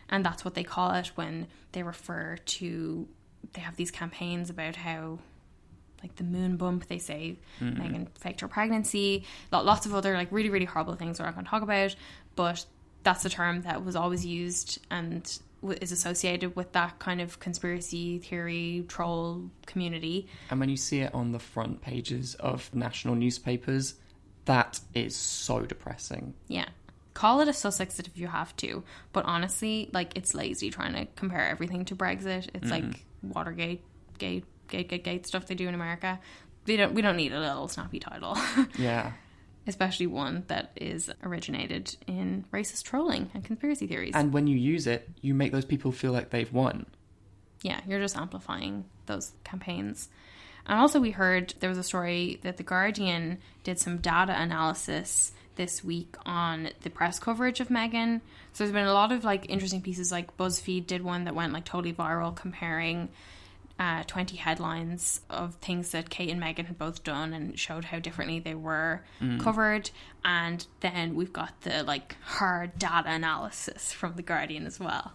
S2: and that's what they call it when they refer to, they have these campaigns about how like the moon bump, they say Meghan faked her pregnancy, lots of other like really, really horrible things we're not going to talk about, but that's the term that was always used and is associated with that kind of conspiracy theory troll community. And
S1: when you see it on the front pages of national newspapers, that is so depressing.
S2: Yeah. Call it a Sussex if you have to, but honestly, like, it's lazy trying to compare everything to Brexit. It's like Watergate, gate stuff they do in America. We don't need a little snappy title.
S1: Yeah.
S2: Especially one that is originated in racist trolling and conspiracy theories.
S1: And when you use it, you make those people feel like they've won.
S2: Yeah, you're just amplifying those campaigns. And also we heard there was a story that The Guardian did some data analysis this week on the press coverage of Meghan. So there's been a lot of like interesting pieces, like BuzzFeed did one that went like totally viral comparing 20 headlines of things that Kate and Meghan had both done and showed how differently they were covered. And then we've got the like hard data analysis from The Guardian as well.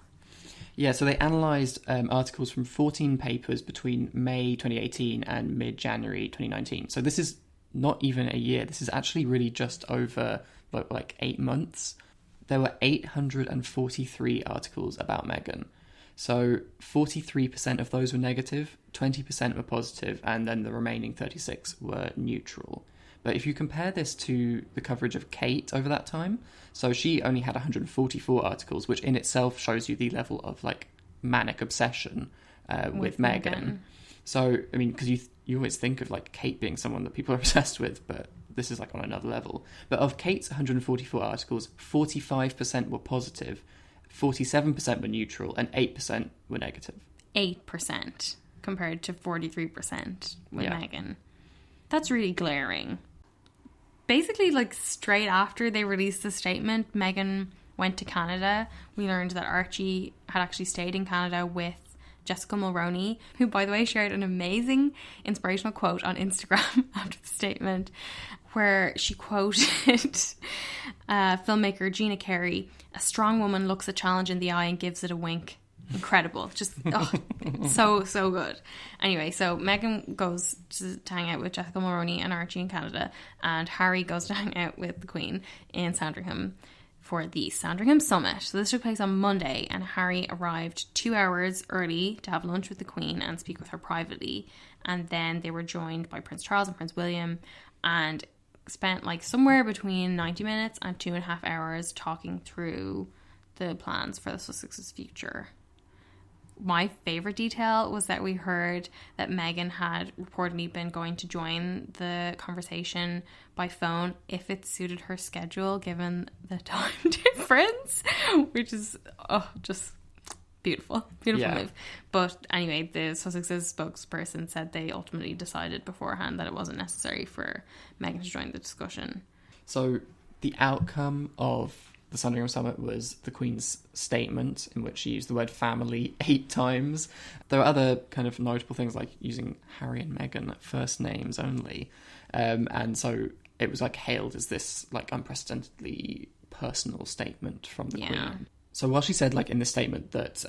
S1: Yeah, so they analysed articles from 14 papers between May 2018 and mid-January 2019. So this is not even a year. This is actually really just over like 8 months. There were 843 articles about Meghan. So 43% of those were negative, 20% were positive, and then the remaining 36 were neutral. But if you compare this to the coverage of Kate over that time, so she only had 144 articles, which in itself shows you the level of like manic obsession with Meghan. So, I mean, because you always think of like Kate being someone that people are obsessed with, but this is like on another level. But of Kate's 144 articles, 45% were positive, 47% were neutral, and 8% were negative.
S2: 8% compared to 43% with Meghan. That's really glaring. Basically, like, straight after they released the statement, Meghan went to Canada. We learned that Archie had actually stayed in Canada with Jessica Mulroney, who, by the way, shared an amazing inspirational quote on Instagram after the statement, where she quoted filmmaker Gina Carey, "A strong woman looks a challenge in the eye and gives it a wink." Incredible. Just so good. Anyway, so Meghan goes to hang out with Jessica Mulroney and Archie in Canada, and Harry goes to hang out with the Queen in Sandringham for the Sandringham Summit. So this took place on Monday, and Harry arrived 2 hours early to have lunch with the Queen and speak with her privately. And then they were joined by Prince Charles and Prince William, and spent like somewhere between 90 minutes and 2.5 hours talking through the plans for the Sussexes' future. My favourite detail was that we heard that Meghan had reportedly been going to join the conversation by phone if it suited her schedule, given the time difference, which is just beautiful move. But anyway, the Sussexes spokesperson said they ultimately decided beforehand that it wasn't necessary for Meghan to join the discussion.
S1: So the outcome of the Sandringham Summit was the Queen's statement, in which she used the word family 8 times. There were other kind of notable things, like using Harry and Meghan first names only. And so it was like hailed as this like unprecedentedly personal statement from the Queen. So while she said like in the statement that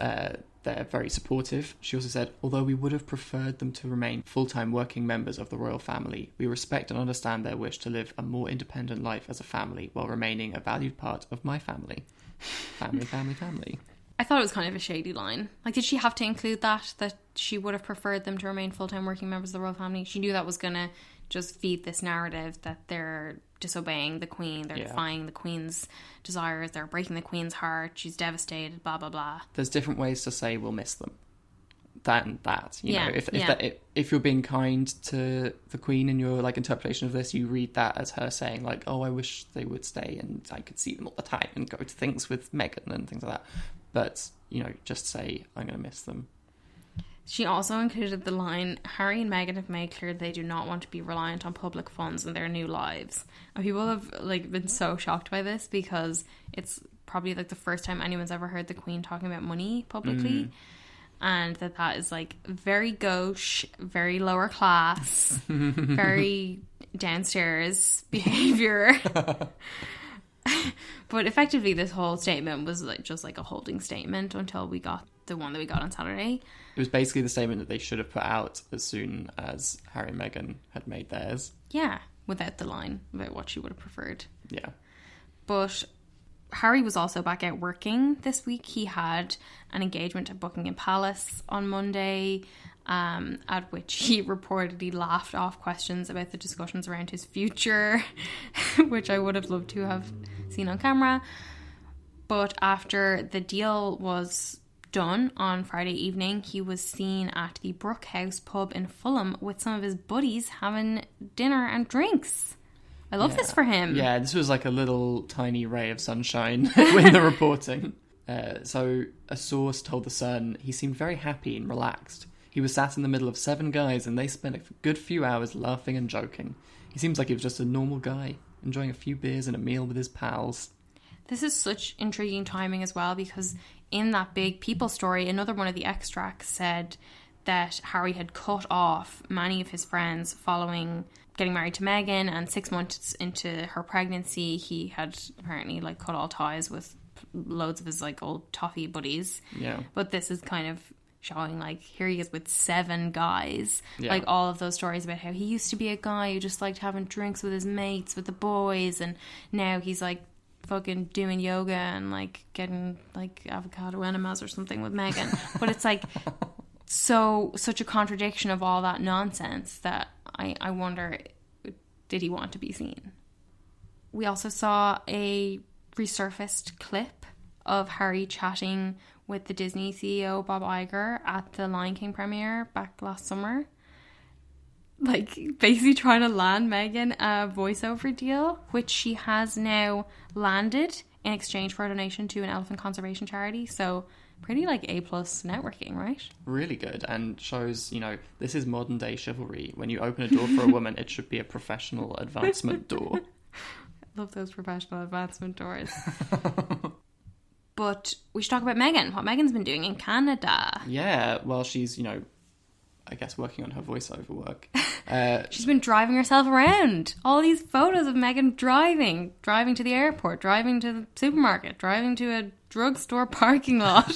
S1: they're very supportive, she also said, although we would have preferred them to remain full-time working members of the royal family, we respect and understand their wish to live a more independent life as a family while remaining a valued part of my family. Family.
S2: I thought it was kind of a shady line. Like, did she have to include that she would have preferred them to remain full-time working members of the royal family? She knew that was going to just feed this narrative that they're disobeying the Queen, they're defying the Queen's desires, they're breaking the Queen's heart, she's devastated, blah blah blah.
S1: There's different ways to say we'll miss them. That and that, you know. If you're being kind to the Queen in your like interpretation of this, you read that as her saying like, oh, I wish they would stay and I could see them all the time and go to things with Meghan and things like that. But, you know, just say I'm going to miss them.
S2: She also included the line, Harry and Meghan have made clear they do not want to be reliant on public funds in their new lives. And people have like been so shocked by this because it's probably like the first time anyone's ever heard the Queen talking about money publicly. And that is like very gauche, very lower class, very downstairs behaviour. But effectively this whole statement was like just like a holding statement until we got the one that we got on Saturday.
S1: It was basically the statement that they should have put out as soon as Harry and Meghan had made theirs.
S2: Yeah, without the line about what she would have preferred.
S1: Yeah.
S2: But Harry was also back out working this week. He had an engagement at Buckingham Palace on Monday, at which he reportedly laughed off questions about the discussions around his future, which I would have loved to have seen on camera. But after the deal was done on Friday evening, he was seen at the Brook House pub in Fulham with some of his buddies having dinner and drinks. I love this for him.
S1: Yeah, this was like a little tiny ray of sunshine in the reporting. So a source told The Sun he seemed very happy and relaxed. He was sat in the middle of 7 guys and they spent a good few hours laughing and joking. He seems like he was just a normal guy, enjoying a few beers and a meal with his pals.
S2: This is such intriguing timing as well, because in that big People story, another one of the extracts said that Harry had cut off many of his friends following getting married to Meghan, and 6 months into her pregnancy, he had apparently like cut all ties with loads of his like old toffee buddies.
S1: Yeah.
S2: But this is kind of showing like here he is with 7 guys.
S1: Yeah.
S2: Like all of those stories about how he used to be a guy who just liked having drinks with his mates, with the boys, and now he's like fucking doing yoga and like getting like avocado enemas or something with Meghan. But it's like such a contradiction of all that nonsense that I wonder, did he want to be seen? We also saw a resurfaced clip of Harry chatting with the Disney CEO Bob Iger at the Lion King premiere back last summer. Like basically trying to land Meghan a voiceover deal, which she has now landed in exchange for a donation to an elephant conservation charity. So pretty like A+ networking, right?
S1: Really good, and shows, you know, this is modern day chivalry. When you open a door for a woman, it should be a professional advancement door.
S2: Love those professional advancement doors. But we should talk about Meghan, what Meghan's been doing in Canada.
S1: Yeah, well, she's, you know, I guess working on her voiceover work.
S2: She's been driving herself around. All these photos of Meghan driving to the airport, driving to the supermarket, driving to a drugstore parking lot.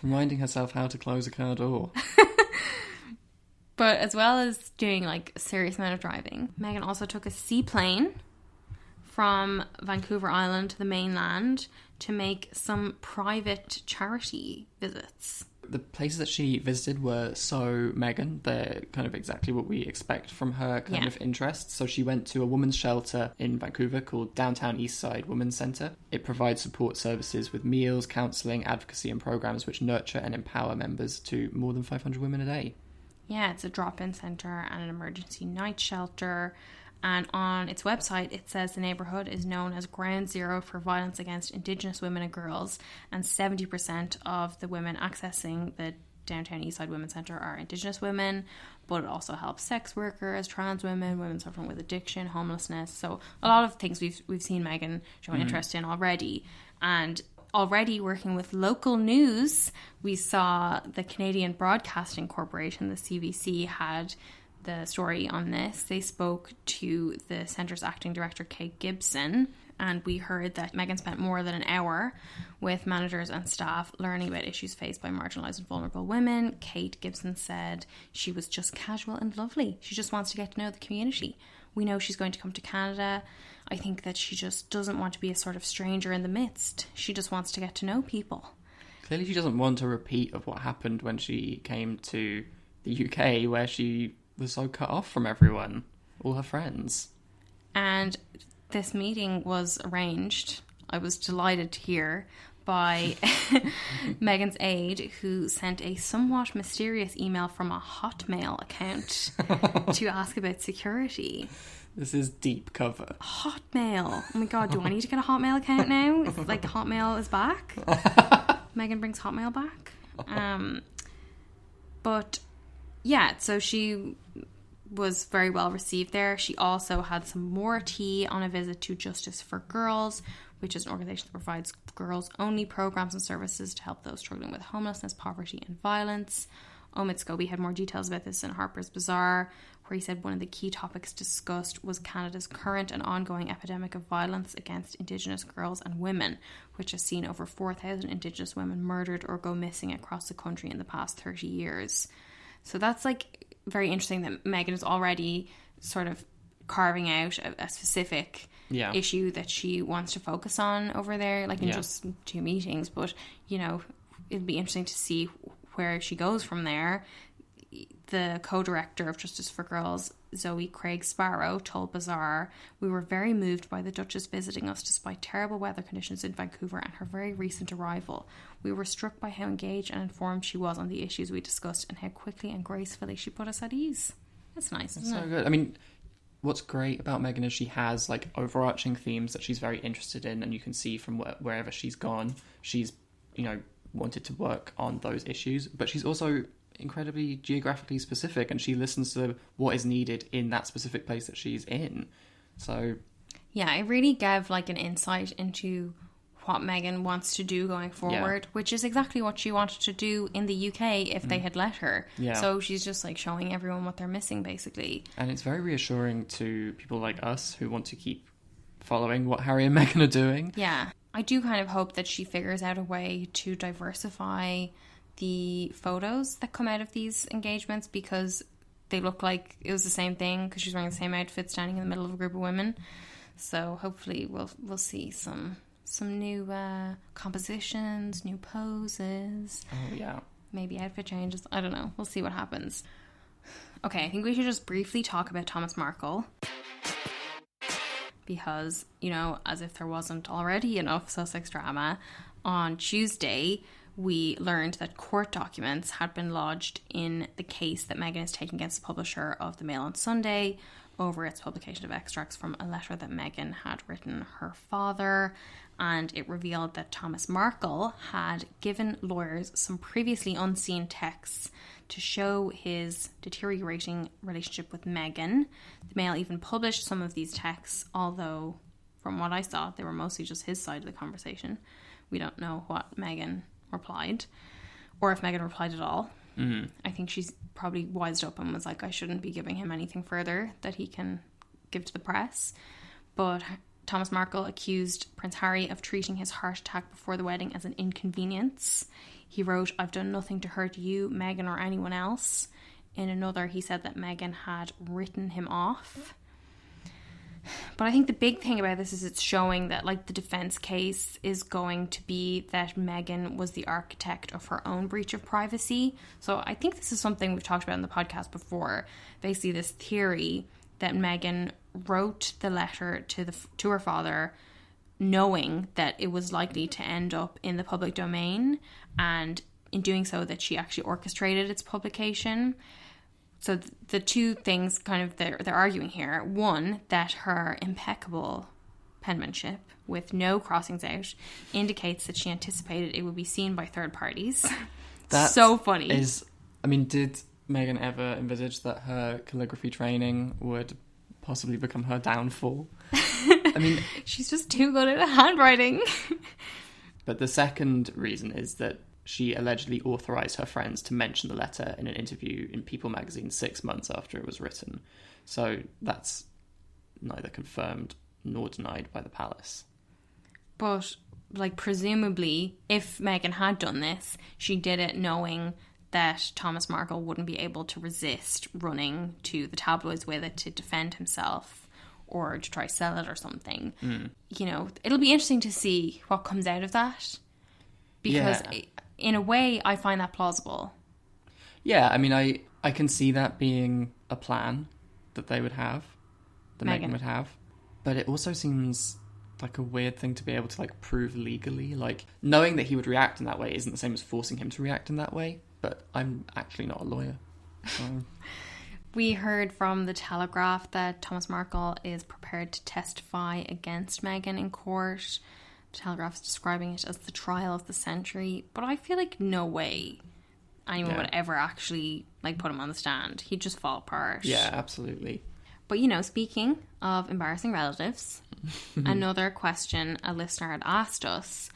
S1: Reminding herself how to close a car door.
S2: But as well as doing like a serious amount of driving, Meghan also took a seaplane from Vancouver Island to the mainland to make some private charity visits.
S1: The places that she visited were so Meghan. They're kind of exactly what we expect from her kind of interests. So she went to a women's shelter in Vancouver called Downtown Eastside Women's Centre. It provides support services with meals, counselling, advocacy and programs which nurture and empower members to more than 500 women a day.
S2: Yeah, it's a drop-in centre and an emergency night shelter. And on its website, it says the neighbourhood is known as ground zero for violence against Indigenous women and girls, and 70% of the women accessing the Downtown Eastside Women's Centre are Indigenous women, but it also helps sex workers, trans women, women suffering with addiction, homelessness. So a lot of things we've seen Meghan show an interest in already. And already working with local news, we saw the Canadian Broadcasting Corporation, the CBC, had the story on this. They spoke to the centre's acting director, Kate Gibson, and we heard that Meghan spent more than an hour with managers and staff learning about issues faced by marginalised and vulnerable women. Kate Gibson said she was just casual and lovely. She just wants to get to know the community. We know she's going to come to Canada. I think that she just doesn't want to be a sort of stranger in the midst. She just wants to get to know people.
S1: Clearly she doesn't want a repeat of what happened when she came to the UK, where she was so cut off from everyone, all her friends.
S2: And this meeting was arranged, I was delighted to hear, by Meghan's aide, who sent a somewhat mysterious email from a Hotmail account to ask about security.
S1: This is deep cover.
S2: Hotmail. Oh my god, do I need to get a Hotmail account now? It's like Hotmail is back. Meghan brings Hotmail back. But yeah, so she was very well received there. She also had some more tea on a visit to Justice for Girls, which is an organisation that provides girls-only programmes and services to help those struggling with homelessness, poverty and violence. Omid Scobie had more details about this in Harper's Bazaar, where he said one of the key topics discussed was Canada's current and ongoing epidemic of violence against Indigenous girls and women, which has seen over 4,000 Indigenous women murdered or go missing across the country in the past 30 years. So that's like very interesting that Meghan is already sort of carving out a specific issue that she wants to focus on over there, like in just 2 meetings. But, you know, it'd be interesting to see where she goes from there. The co-director of Justice for Girls, Zoe Craig Sparrow, told Bazaar, "We were very moved by the Duchess visiting us despite terrible weather conditions in Vancouver and her very recent arrival. We were struck by how engaged and informed she was on the issues we discussed and how quickly and gracefully she put us at ease." That's nice, isn't it?
S1: So good. I mean, what's great about Meghan is she has like overarching themes that she's very interested in, and you can see from wherever she's gone, she's, you know, wanted to work on those issues, but she's also incredibly geographically specific, and she listens to what is needed in that specific place that she's in. So
S2: yeah, it really gave like an insight into what Meghan wants to do going forward, which is exactly what she wanted to do in the UK if they had let her.
S1: Yeah.
S2: So she's just like showing everyone what they're missing, basically.
S1: And it's very reassuring to people like us who want to keep following what Harry and Meghan are doing.
S2: Yeah. I do kind of hope that she figures out a way to diversify the photos that come out of these engagements, because they look like it was the same thing, because she's wearing the same outfit standing in the middle of a group of women. So hopefully we'll see some new compositions, new poses.
S1: Oh, yeah.
S2: Maybe outfit changes. I don't know. We'll see what happens. Okay, I think we should just briefly talk about Thomas Markle. Because, you know, as if there wasn't already enough Sussex drama, on Tuesday we learned that court documents had been lodged in the case that Meghan is taking against the publisher of the Mail on Sunday over its publication of extracts from a letter that Meghan had written her father. And it revealed that Thomas Markle had given lawyers some previously unseen texts to show his deteriorating relationship with Meghan. The Mail even published some of these texts, although from what I saw, they were mostly just his side of the conversation. We don't know what Meghan replied, or if Meghan replied at all. I think she's probably wised up and was like, I shouldn't be giving him anything further that he can give to the press. But Thomas Markle accused Prince Harry of treating his heart attack before the wedding as an inconvenience. He wrote, I've done nothing to hurt you, Meghan, or anyone else. In another, he said that Meghan had written him off. But I think the big thing about this is it's showing that, like, the defense case is going to be that Meghan was the architect of her own breach of privacy. So I think this is something we've talked about in the podcast before. Basically, this theory that Meghan wrote the letter to her father knowing that it was likely to end up in the public domain, and in doing so that she actually orchestrated its publication. So the two things kind of they're arguing here. One, that her impeccable penmanship with no crossings out indicates that she anticipated it would be seen by third parties. That's so funny.
S1: Did Meghan ever envisage that her calligraphy training would possibly become her downfall?
S2: She's just too good at handwriting.
S1: But the second reason is that she allegedly authorised her friends to mention the letter in an interview in People magazine 6 months after it was written. So that's neither confirmed nor denied by the palace.
S2: But, like, presumably, if Meghan had done this, she did it knowing that Thomas Markle wouldn't be able to resist running to the tabloids with it to defend himself or to try sell it or something. You know, it'll be interesting to see what comes out of that. Because in a way, I find that plausible.
S1: Yeah, I can see that being a plan that they would have, that Meghan would have. But it also seems like a weird thing to be able to, like, prove legally. Like, knowing that he would react in that way isn't the same as forcing him to react in that way. But I'm actually not a lawyer. So.
S2: We heard from The Telegraph that Thomas Markle is prepared to testify against Meghan in court. The Telegraph is describing it as the trial of the century. But I feel like no way anyone would ever actually, like, put him on the stand. He'd just fall apart.
S1: Yeah, absolutely.
S2: But, you know, speaking of embarrassing relatives, another question a listener had asked us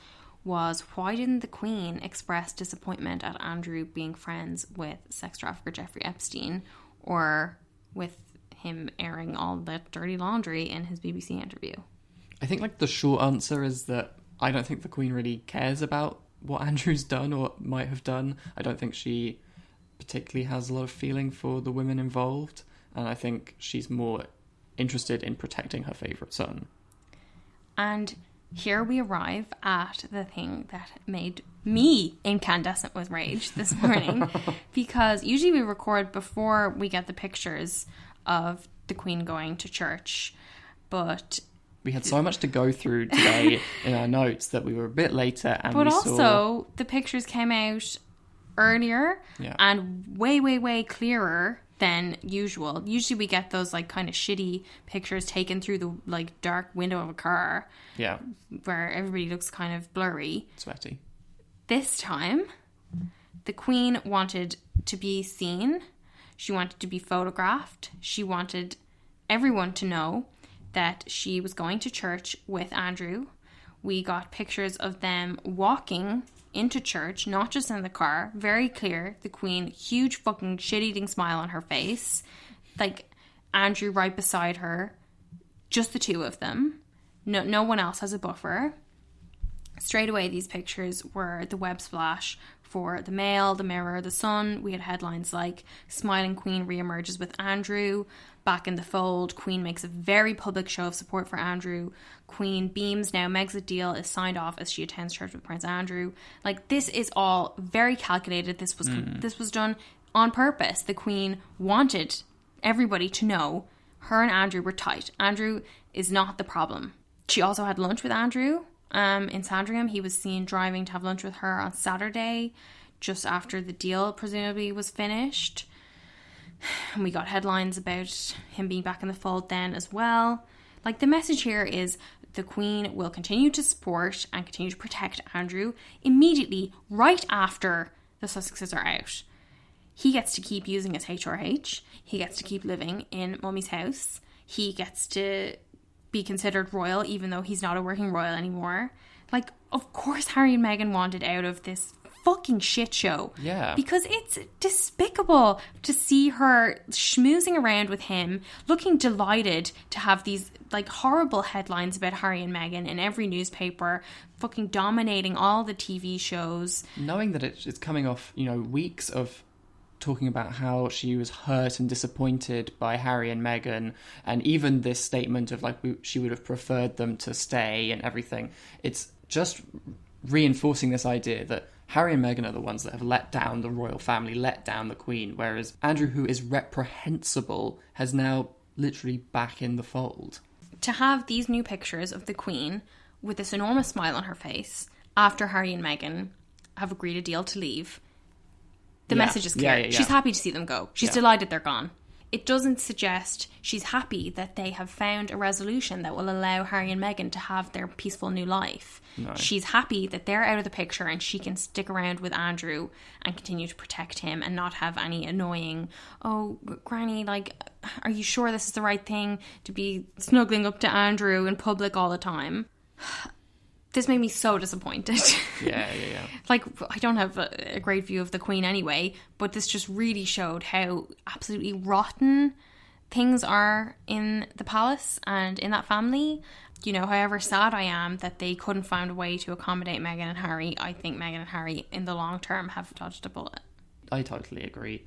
S2: was, why didn't the Queen express disappointment at Andrew being friends with sex trafficker Jeffrey Epstein, or with him airing all that dirty laundry in his BBC interview?
S1: I think, like, the short answer is that I don't think the Queen really cares about what Andrew's done or might have done. I don't think she particularly has a lot of feeling for the women involved, and I think she's more interested in protecting her favourite son. And
S2: here we arrive at the thing that made me incandescent with rage this morning, because usually we record before we get the pictures of the Queen going to church, but
S1: we had so much to go through today in our notes that we were a bit later, and
S2: but also the pictures came out earlier and way clearer than usual. Usually we get those, like, kind of shitty pictures taken through the, like, dark window of a car. Yeah. Where everybody looks kind of blurry.
S1: Sweaty.
S2: This time, the Queen wanted to be seen. She wanted to be photographed. She wanted everyone to know that she was going to church with Andrew, We got pictures of them walking into church, not just in the car. Very clear. The Queen, huge fucking shit-eating smile on her face. Like, Andrew right beside her. Just the two of them. No one else has a buffer. Straight away, these pictures were the web splash for the Mail, the Mirror, the Sun. We had headlines like Smiling Queen reemerges with Andrew. Back in the fold, Queen makes a very public show of support for Andrew. Queen beams now Meg's deal is signed off as she attends church with Prince Andrew. Like, this is all very calculated. This was done on purpose. The Queen wanted everybody to know her and Andrew were tight. Andrew is not the problem. She also had lunch with Andrew in Sandringham. He was seen driving to have lunch with her on Saturday, just after the deal presumably was finished. And we got headlines about him being back in the fold then as well. Like, the message here is the Queen will continue to support and continue to protect Andrew immediately, right after the Sussexes are out. He gets to keep using his HRH. He gets to keep living in Mummy's house. He gets to be considered royal, even though he's not a working royal anymore. Like, of course Harry and Meghan wanted out of this fucking shit show.
S1: Yeah.
S2: Because it's despicable to see her schmoozing around with him, looking delighted to have these, like, horrible headlines about Harry and Meghan in every newspaper, fucking dominating all the TV shows.
S1: Knowing that it's coming off, weeks of talking about how she was hurt and disappointed by Harry and Meghan, and even this statement of, like, she would have preferred them to stay and everything. It's just reinforcing this idea that Harry and Meghan are the ones that have let down the royal family, let down the Queen, whereas Andrew, who is reprehensible, has now literally back in the fold.
S2: To have these new pictures of the Queen with this enormous smile on her face after Harry and Meghan have agreed a deal to leave, the message is clear.
S1: Yeah.
S2: She's happy to see them go. She's delighted they're gone. It doesn't suggest she's happy that they have found a resolution that will allow Harry and Meghan to have their peaceful new life.
S1: No.
S2: She's happy that they're out of the picture and she can stick around with Andrew and continue to protect him and not have any annoying, oh, Granny, like, are you sure this is the right thing to be snuggling up to Andrew in public all the time? This made me so disappointed.
S1: Yeah.
S2: Like, I don't have a great view of the Queen anyway, but this just really showed how absolutely rotten things are in the palace and in that family. However sad I am that they couldn't find a way to accommodate Meghan and Harry, I think Meghan and Harry in the long term have dodged a bullet.
S1: I totally agree.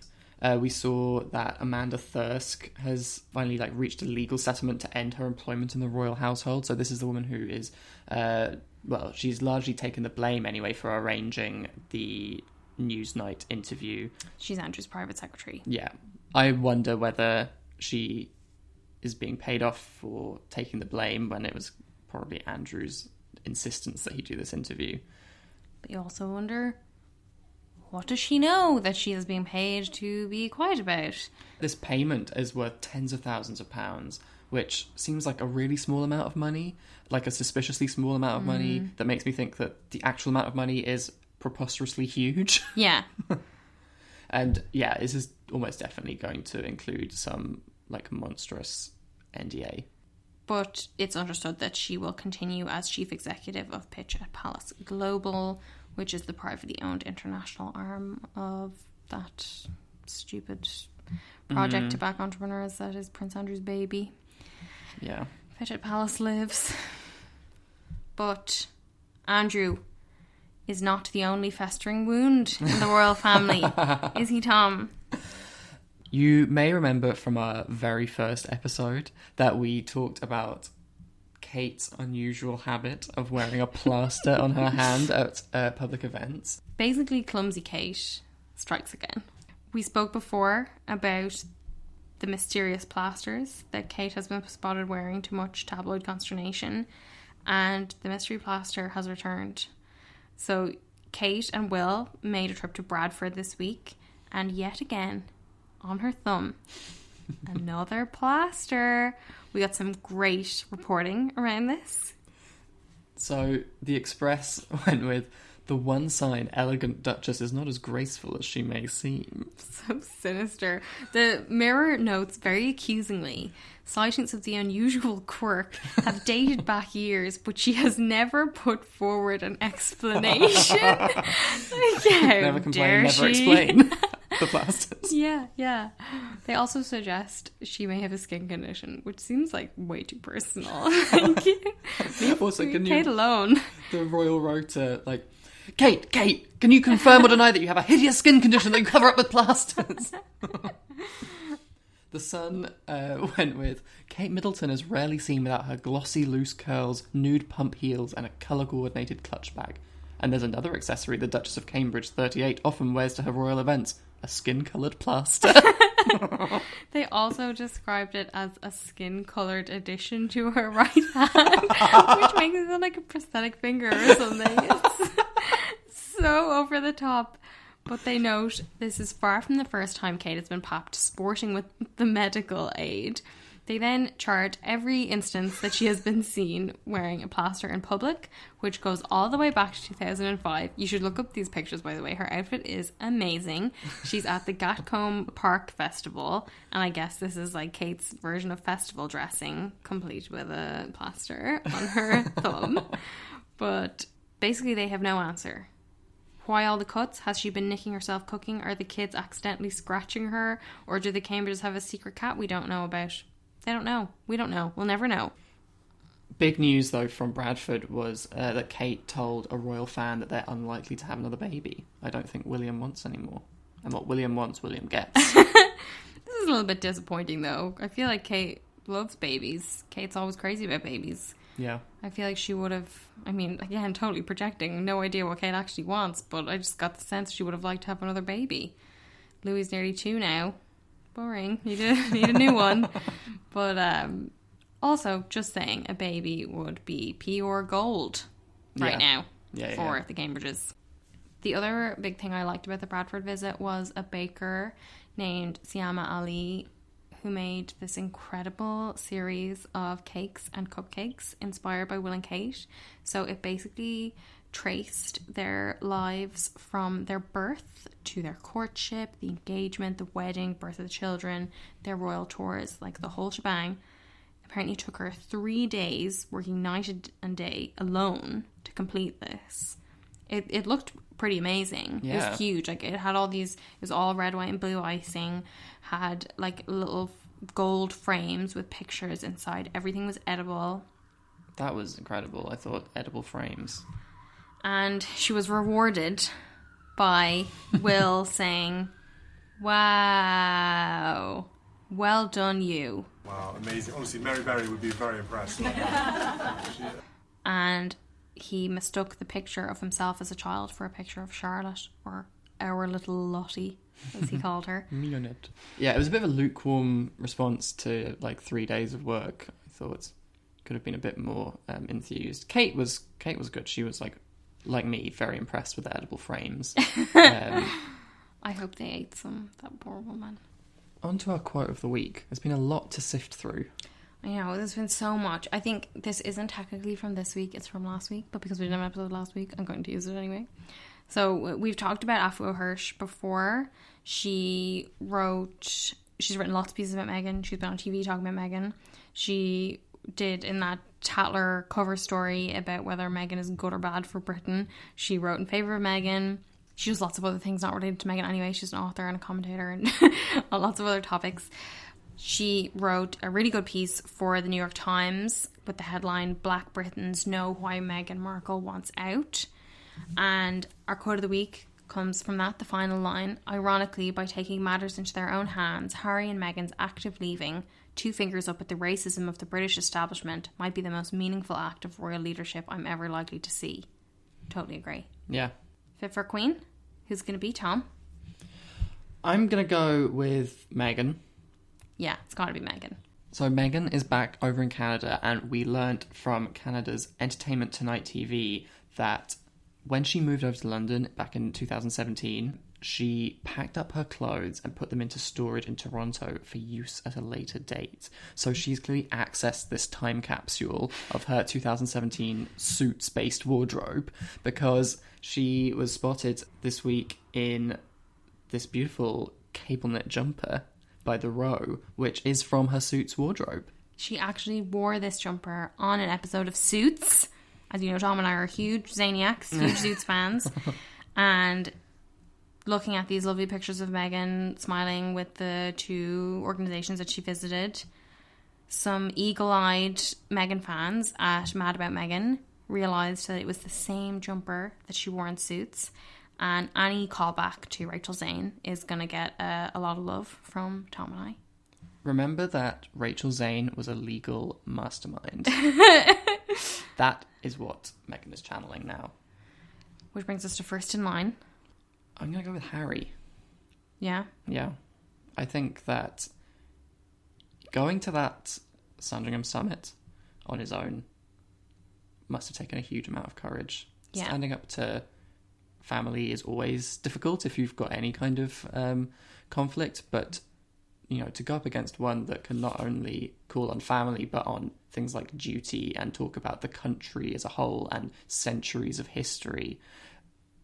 S1: We saw that Amanda Thirsk has finally reached a legal settlement to end her employment in the royal household. So this is the woman who is, she's largely taken the blame anyway for arranging the Newsnight interview.
S2: She's Andrew's private secretary.
S1: Yeah. I wonder whether she is being paid off for taking the blame when it was probably Andrew's insistence that he do this interview.
S2: But you also wonder, what does she know that she is being paid to be quiet about?
S1: This payment is worth tens of thousands of pounds, which seems like a really small amount of money, like a suspiciously small amount of money that makes me think that the actual amount of money is preposterously huge.
S2: Yeah.
S1: And yeah, this is almost definitely going to include some monstrous NDA.
S2: But it's understood that she will continue as chief executive of Pitch at Palace Global, which is the privately owned international arm of that stupid project to back entrepreneurs that is Prince Andrew's baby.
S1: Yeah.
S2: Pitch at Palace lives. But Andrew is not the only festering wound in the royal family, is he, Tom?
S1: You may remember from our very first episode that we talked about Kate's unusual habit of wearing a plaster on her hand at public events.
S2: Basically, clumsy Kate strikes again. We spoke before about the mysterious plasters that Kate has been spotted wearing to much tabloid consternation, and the mystery plaster has returned. So Kate and Will made a trip to Bradford this week, and yet again, on her thumb, another plaster. We got some great reporting around this.
S1: So the Express went with The one sign, elegant Duchess, is not as graceful as she may seem.
S2: So sinister. The Mirror notes very accusingly, sightings of the unusual quirk have dated back years, but she has never put forward an explanation.
S1: Never complain, never explain. The plasters.
S2: Yeah. They also suggest she may have a skin condition, which seems like way too personal.
S1: Also, can
S2: Kate
S1: you...
S2: alone.
S1: The royal rota, like... Kate, can you confirm or deny that you have a hideous skin condition that you cover up with plasters? The Sun went with, Kate Middleton is rarely seen without her glossy loose curls, nude pump heels and a colour-coordinated clutch bag. And there's another accessory the Duchess of Cambridge, 38, often wears to her royal events, a skin-coloured plaster.
S2: They also described it as a skin-coloured addition to her right hand, which makes it look like a prosthetic finger or something. It's so over the top. But they note this is far from the first time Kate has been popped sporting with the medical aid. They then chart every instance that she has been seen wearing a plaster in public, which goes all the way back to 2005. You should look up these pictures, by the way. Her outfit is amazing. She's at the Gatcombe Park Festival, and I guess this is like Kate's version of festival dressing, complete with a plaster on her thumb. But basically they have no answer. Why all the cuts? Has she been nicking herself cooking? Are the kids accidentally scratching her? Or do the Cambridges have a secret cat we don't know about? They don't know. We don't know. We'll never know.
S1: Big news, though, from Bradford was that Kate told a royal fan that they're unlikely to have another baby. I don't think William wants anymore. And what William wants, William gets.
S2: This is a little bit disappointing, though. I feel like Kate loves babies. Kate's always crazy about babies.
S1: Yeah.
S2: I feel like she would have... I mean, again, totally projecting. No idea what Kate actually wants, but I just got the sense she would have liked to have another baby. Louis nearly 2 now. Boring. Need a new one. But also, just saying, a baby would be pure gold right now for the Cambridges. The other big thing I liked about the Bradford visit was a baker named Siama Ali, who made this incredible series of cakes and cupcakes inspired by Will and Kate. So it basically traced their lives from their birth to their courtship, the engagement, the wedding, birth of the children, their royal tours, like the whole shebang. Apparently it took her 3 days working night and day alone to complete this. It looked pretty amazing. Yeah. It was huge. Like it had all these, it was all red, white and blue icing, had like little gold frames with pictures inside. Everything was edible.
S1: That was incredible. I thought edible frames.
S2: And she was rewarded by Will saying, "Wow, well done you."
S3: Wow, amazing. Honestly, Mary Berry would be very impressed.
S2: And he mistook the picture of himself as a child for a picture of Charlotte, or our little Lottie, as he called her.
S1: Leonid. Yeah, it was a bit of a lukewarm response to like 3 days of work. I thought could have been a bit more enthused. Kate was good. She was like me, very impressed with the edible frames.
S2: I hope they ate some, that poor woman.
S1: On to our quote of the week. There's been a lot to sift through.
S2: I know, there's been so much. I think this isn't technically from this week, it's from last week, but because we didn't have an episode last week, I'm going to use it anyway. So we've talked about Afua Hirsch before. She's written lots of pieces about Meghan. She's been on TV talking about Meghan. She did in that Tatler cover story about whether Meghan is good or bad for Britain. She wrote in favour of Meghan. She does lots of other things not related to Meghan anyway. She's an author and a commentator and on lots of other topics. She wrote a really good piece for the New York Times with the headline, "Black Britons Know Why Meghan Markle Wants Out." And our quote of the week comes from that, the final line. "Ironically, by taking matters into their own hands, Harry and Meghan's active leaving, 2 fingers up at the racism of the British establishment, might be the most meaningful act of royal leadership I'm ever likely to see." Totally agree.
S1: Yeah.
S2: Fit for Queen? Who's going to be, Tom?
S1: I'm going to go with Meghan.
S2: Yeah, it's got to be Meghan.
S1: So Meghan is back over in Canada, and we learnt from Canada's Entertainment Tonight TV that when she moved over to London back in 2017, she packed up her clothes and put them into storage in Toronto for use at a later date. So she's clearly accessed this time capsule of her 2017 suits-based wardrobe, because she was spotted this week in this beautiful cable knit jumper by The Row, which is from her Suits wardrobe.
S2: She actually wore this jumper on an episode of Suits. As you know, Tom and I are huge Zaniacs, huge Suits fans. And looking at these lovely pictures of Meghan smiling with the two organisations that she visited, some eagle-eyed Meghan fans at Mad About Meghan realised that it was the same jumper that she wore in Suits. And any callback to Rachel Zane is going to get a lot of love from Tom and I.
S1: Remember that Rachel Zane was a legal mastermind. That is what Meghan is channeling now.
S2: Which brings us to first in line.
S1: I'm going to go with Harry.
S2: Yeah?
S1: Yeah. I think that going to that Sandringham summit on his own must have taken a huge amount of courage.
S2: Yeah.
S1: Standing up to family is always difficult if you've got any kind of conflict, but you know, to go up against one that can not only call on family but on things like duty and talk about the country as a whole and centuries of history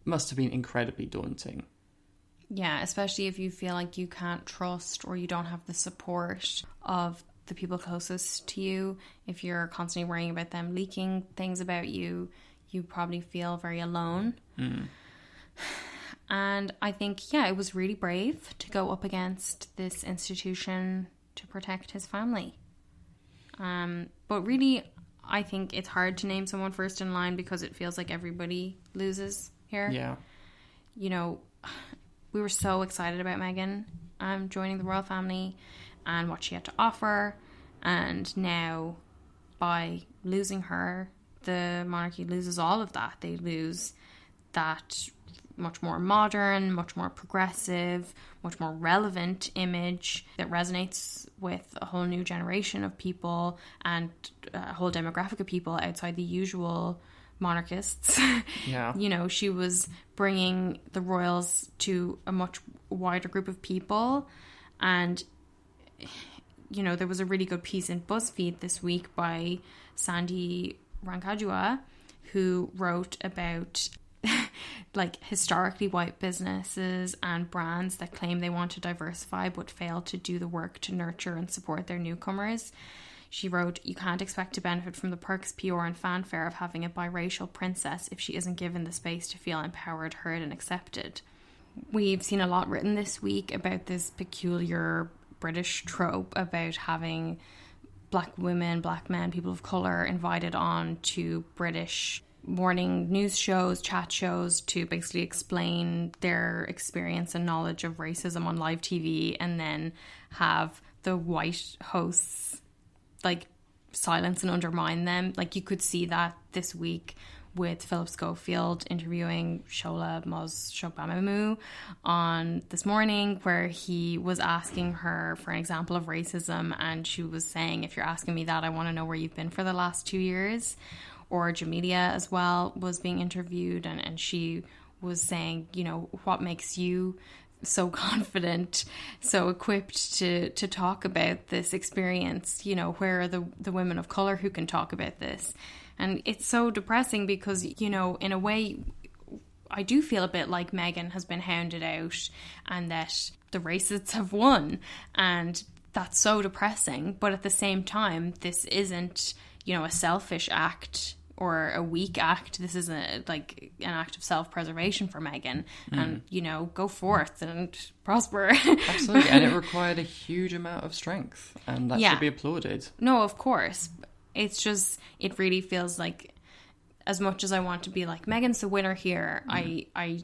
S1: must have been incredibly daunting.
S2: Yeah, especially if you feel like you can't trust or you don't have the support of the people closest to you. If you're constantly worrying about them leaking things about you, you probably feel very alone. And I think, yeah, it was really brave to go up against this institution to protect his family. But really, I think it's hard to name someone first in line because it feels like everybody loses here.
S1: Yeah.
S2: You know, we were so excited about Meghan joining the royal family and what she had to offer. And now, by losing her, the monarchy loses all of that. They lose that much more modern, much more progressive, much more relevant image that resonates with a whole new generation of people and a whole demographic of people outside the usual monarchists.
S1: Yeah.
S2: You know, she was bringing the royals to a much wider group of people. And, you know, there was a really good piece in BuzzFeed this week by Sandy Rankajua, who wrote about like historically white businesses and brands that claim they want to diversify but fail to do the work to nurture and support their newcomers. She wrote, "You can't expect to benefit from the perks, PR and fanfare of having a biracial princess if she isn't given the space to feel empowered, heard and accepted." We've seen a lot written this week about this peculiar British trope about having black women, black men, people of colour invited on to British morning news shows, chat shows to basically explain their experience and knowledge of racism on live TV, and then have the white hosts like silence and undermine them. Like you could see that this week with Philip Schofield interviewing Shola Mos-Shobamamu on This Morning, where he was asking her for an example of racism, and she was saying, if you're asking me that, I want to know where you've been for the last 2 years. Or Jamelia as well was being interviewed, and she was saying, you know, what makes you so confident, so equipped to talk about this experience? You know, where are the women of colour who can talk about this? And it's so depressing because, you know, in a way, I do feel a bit like Meghan has been hounded out and that the racists have won. And that's so depressing. But at the same time, this isn't, you know, a selfish act or a weak act. This is an act of self-preservation for Meghan. And, you know, go forth and prosper.
S1: Absolutely. And it required a huge amount of strength, and that should be applauded.
S2: No, of course. It's just, it really feels like, as much as I want to be like, Meghan's the winner here, I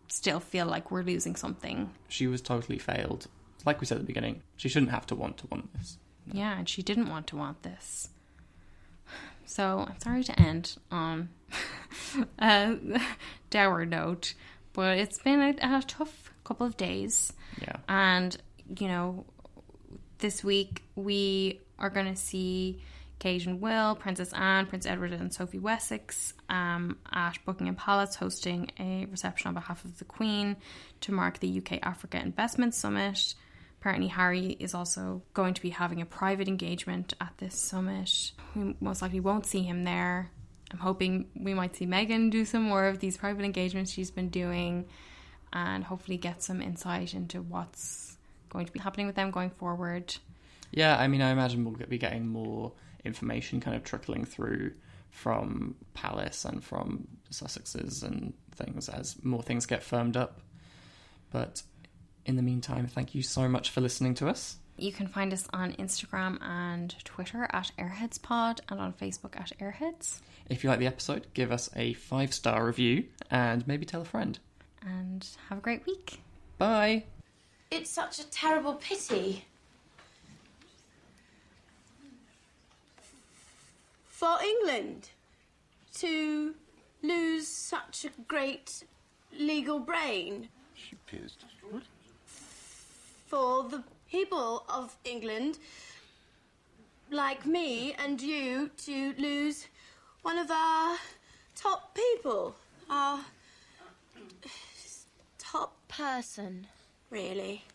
S2: still feel like we're losing something.
S1: She was totally failed. Like we said at the beginning, she shouldn't have to want this. No.
S2: Yeah, and she didn't want to want this. So I'm sorry to end on a dour note, but it's been a tough couple of days.
S1: Yeah. And,
S2: you know, this week we are going to see Kate and Will, Princess Anne, Prince Edward and Sophie Wessex at Buckingham Palace hosting a reception on behalf of the Queen to mark the UK Africa Investment Summit. Apparently Harry is also going to be having a private engagement at this summit. We most likely won't see him there. I'm hoping we might see Meghan do some more of these private engagements she's been doing and hopefully get some insight into what's going to be happening with them going forward.
S1: Yeah, I mean, I imagine we'll be getting more information kind of trickling through from Palace and from Sussexes and things as more things get firmed up. But in the meantime, thank you so much for listening to us.
S2: You can find us on Instagram and Twitter at AirheadsPod and on Facebook at Airheads.
S1: If you like the episode, give us a 5-star review and maybe tell a friend.
S2: And have a great week.
S1: Bye.
S4: It's such a terrible pity. For England to lose such a great legal brain.
S5: She pissed.
S4: For the people of England, like me and you, to lose one of our top people. Our top person, really.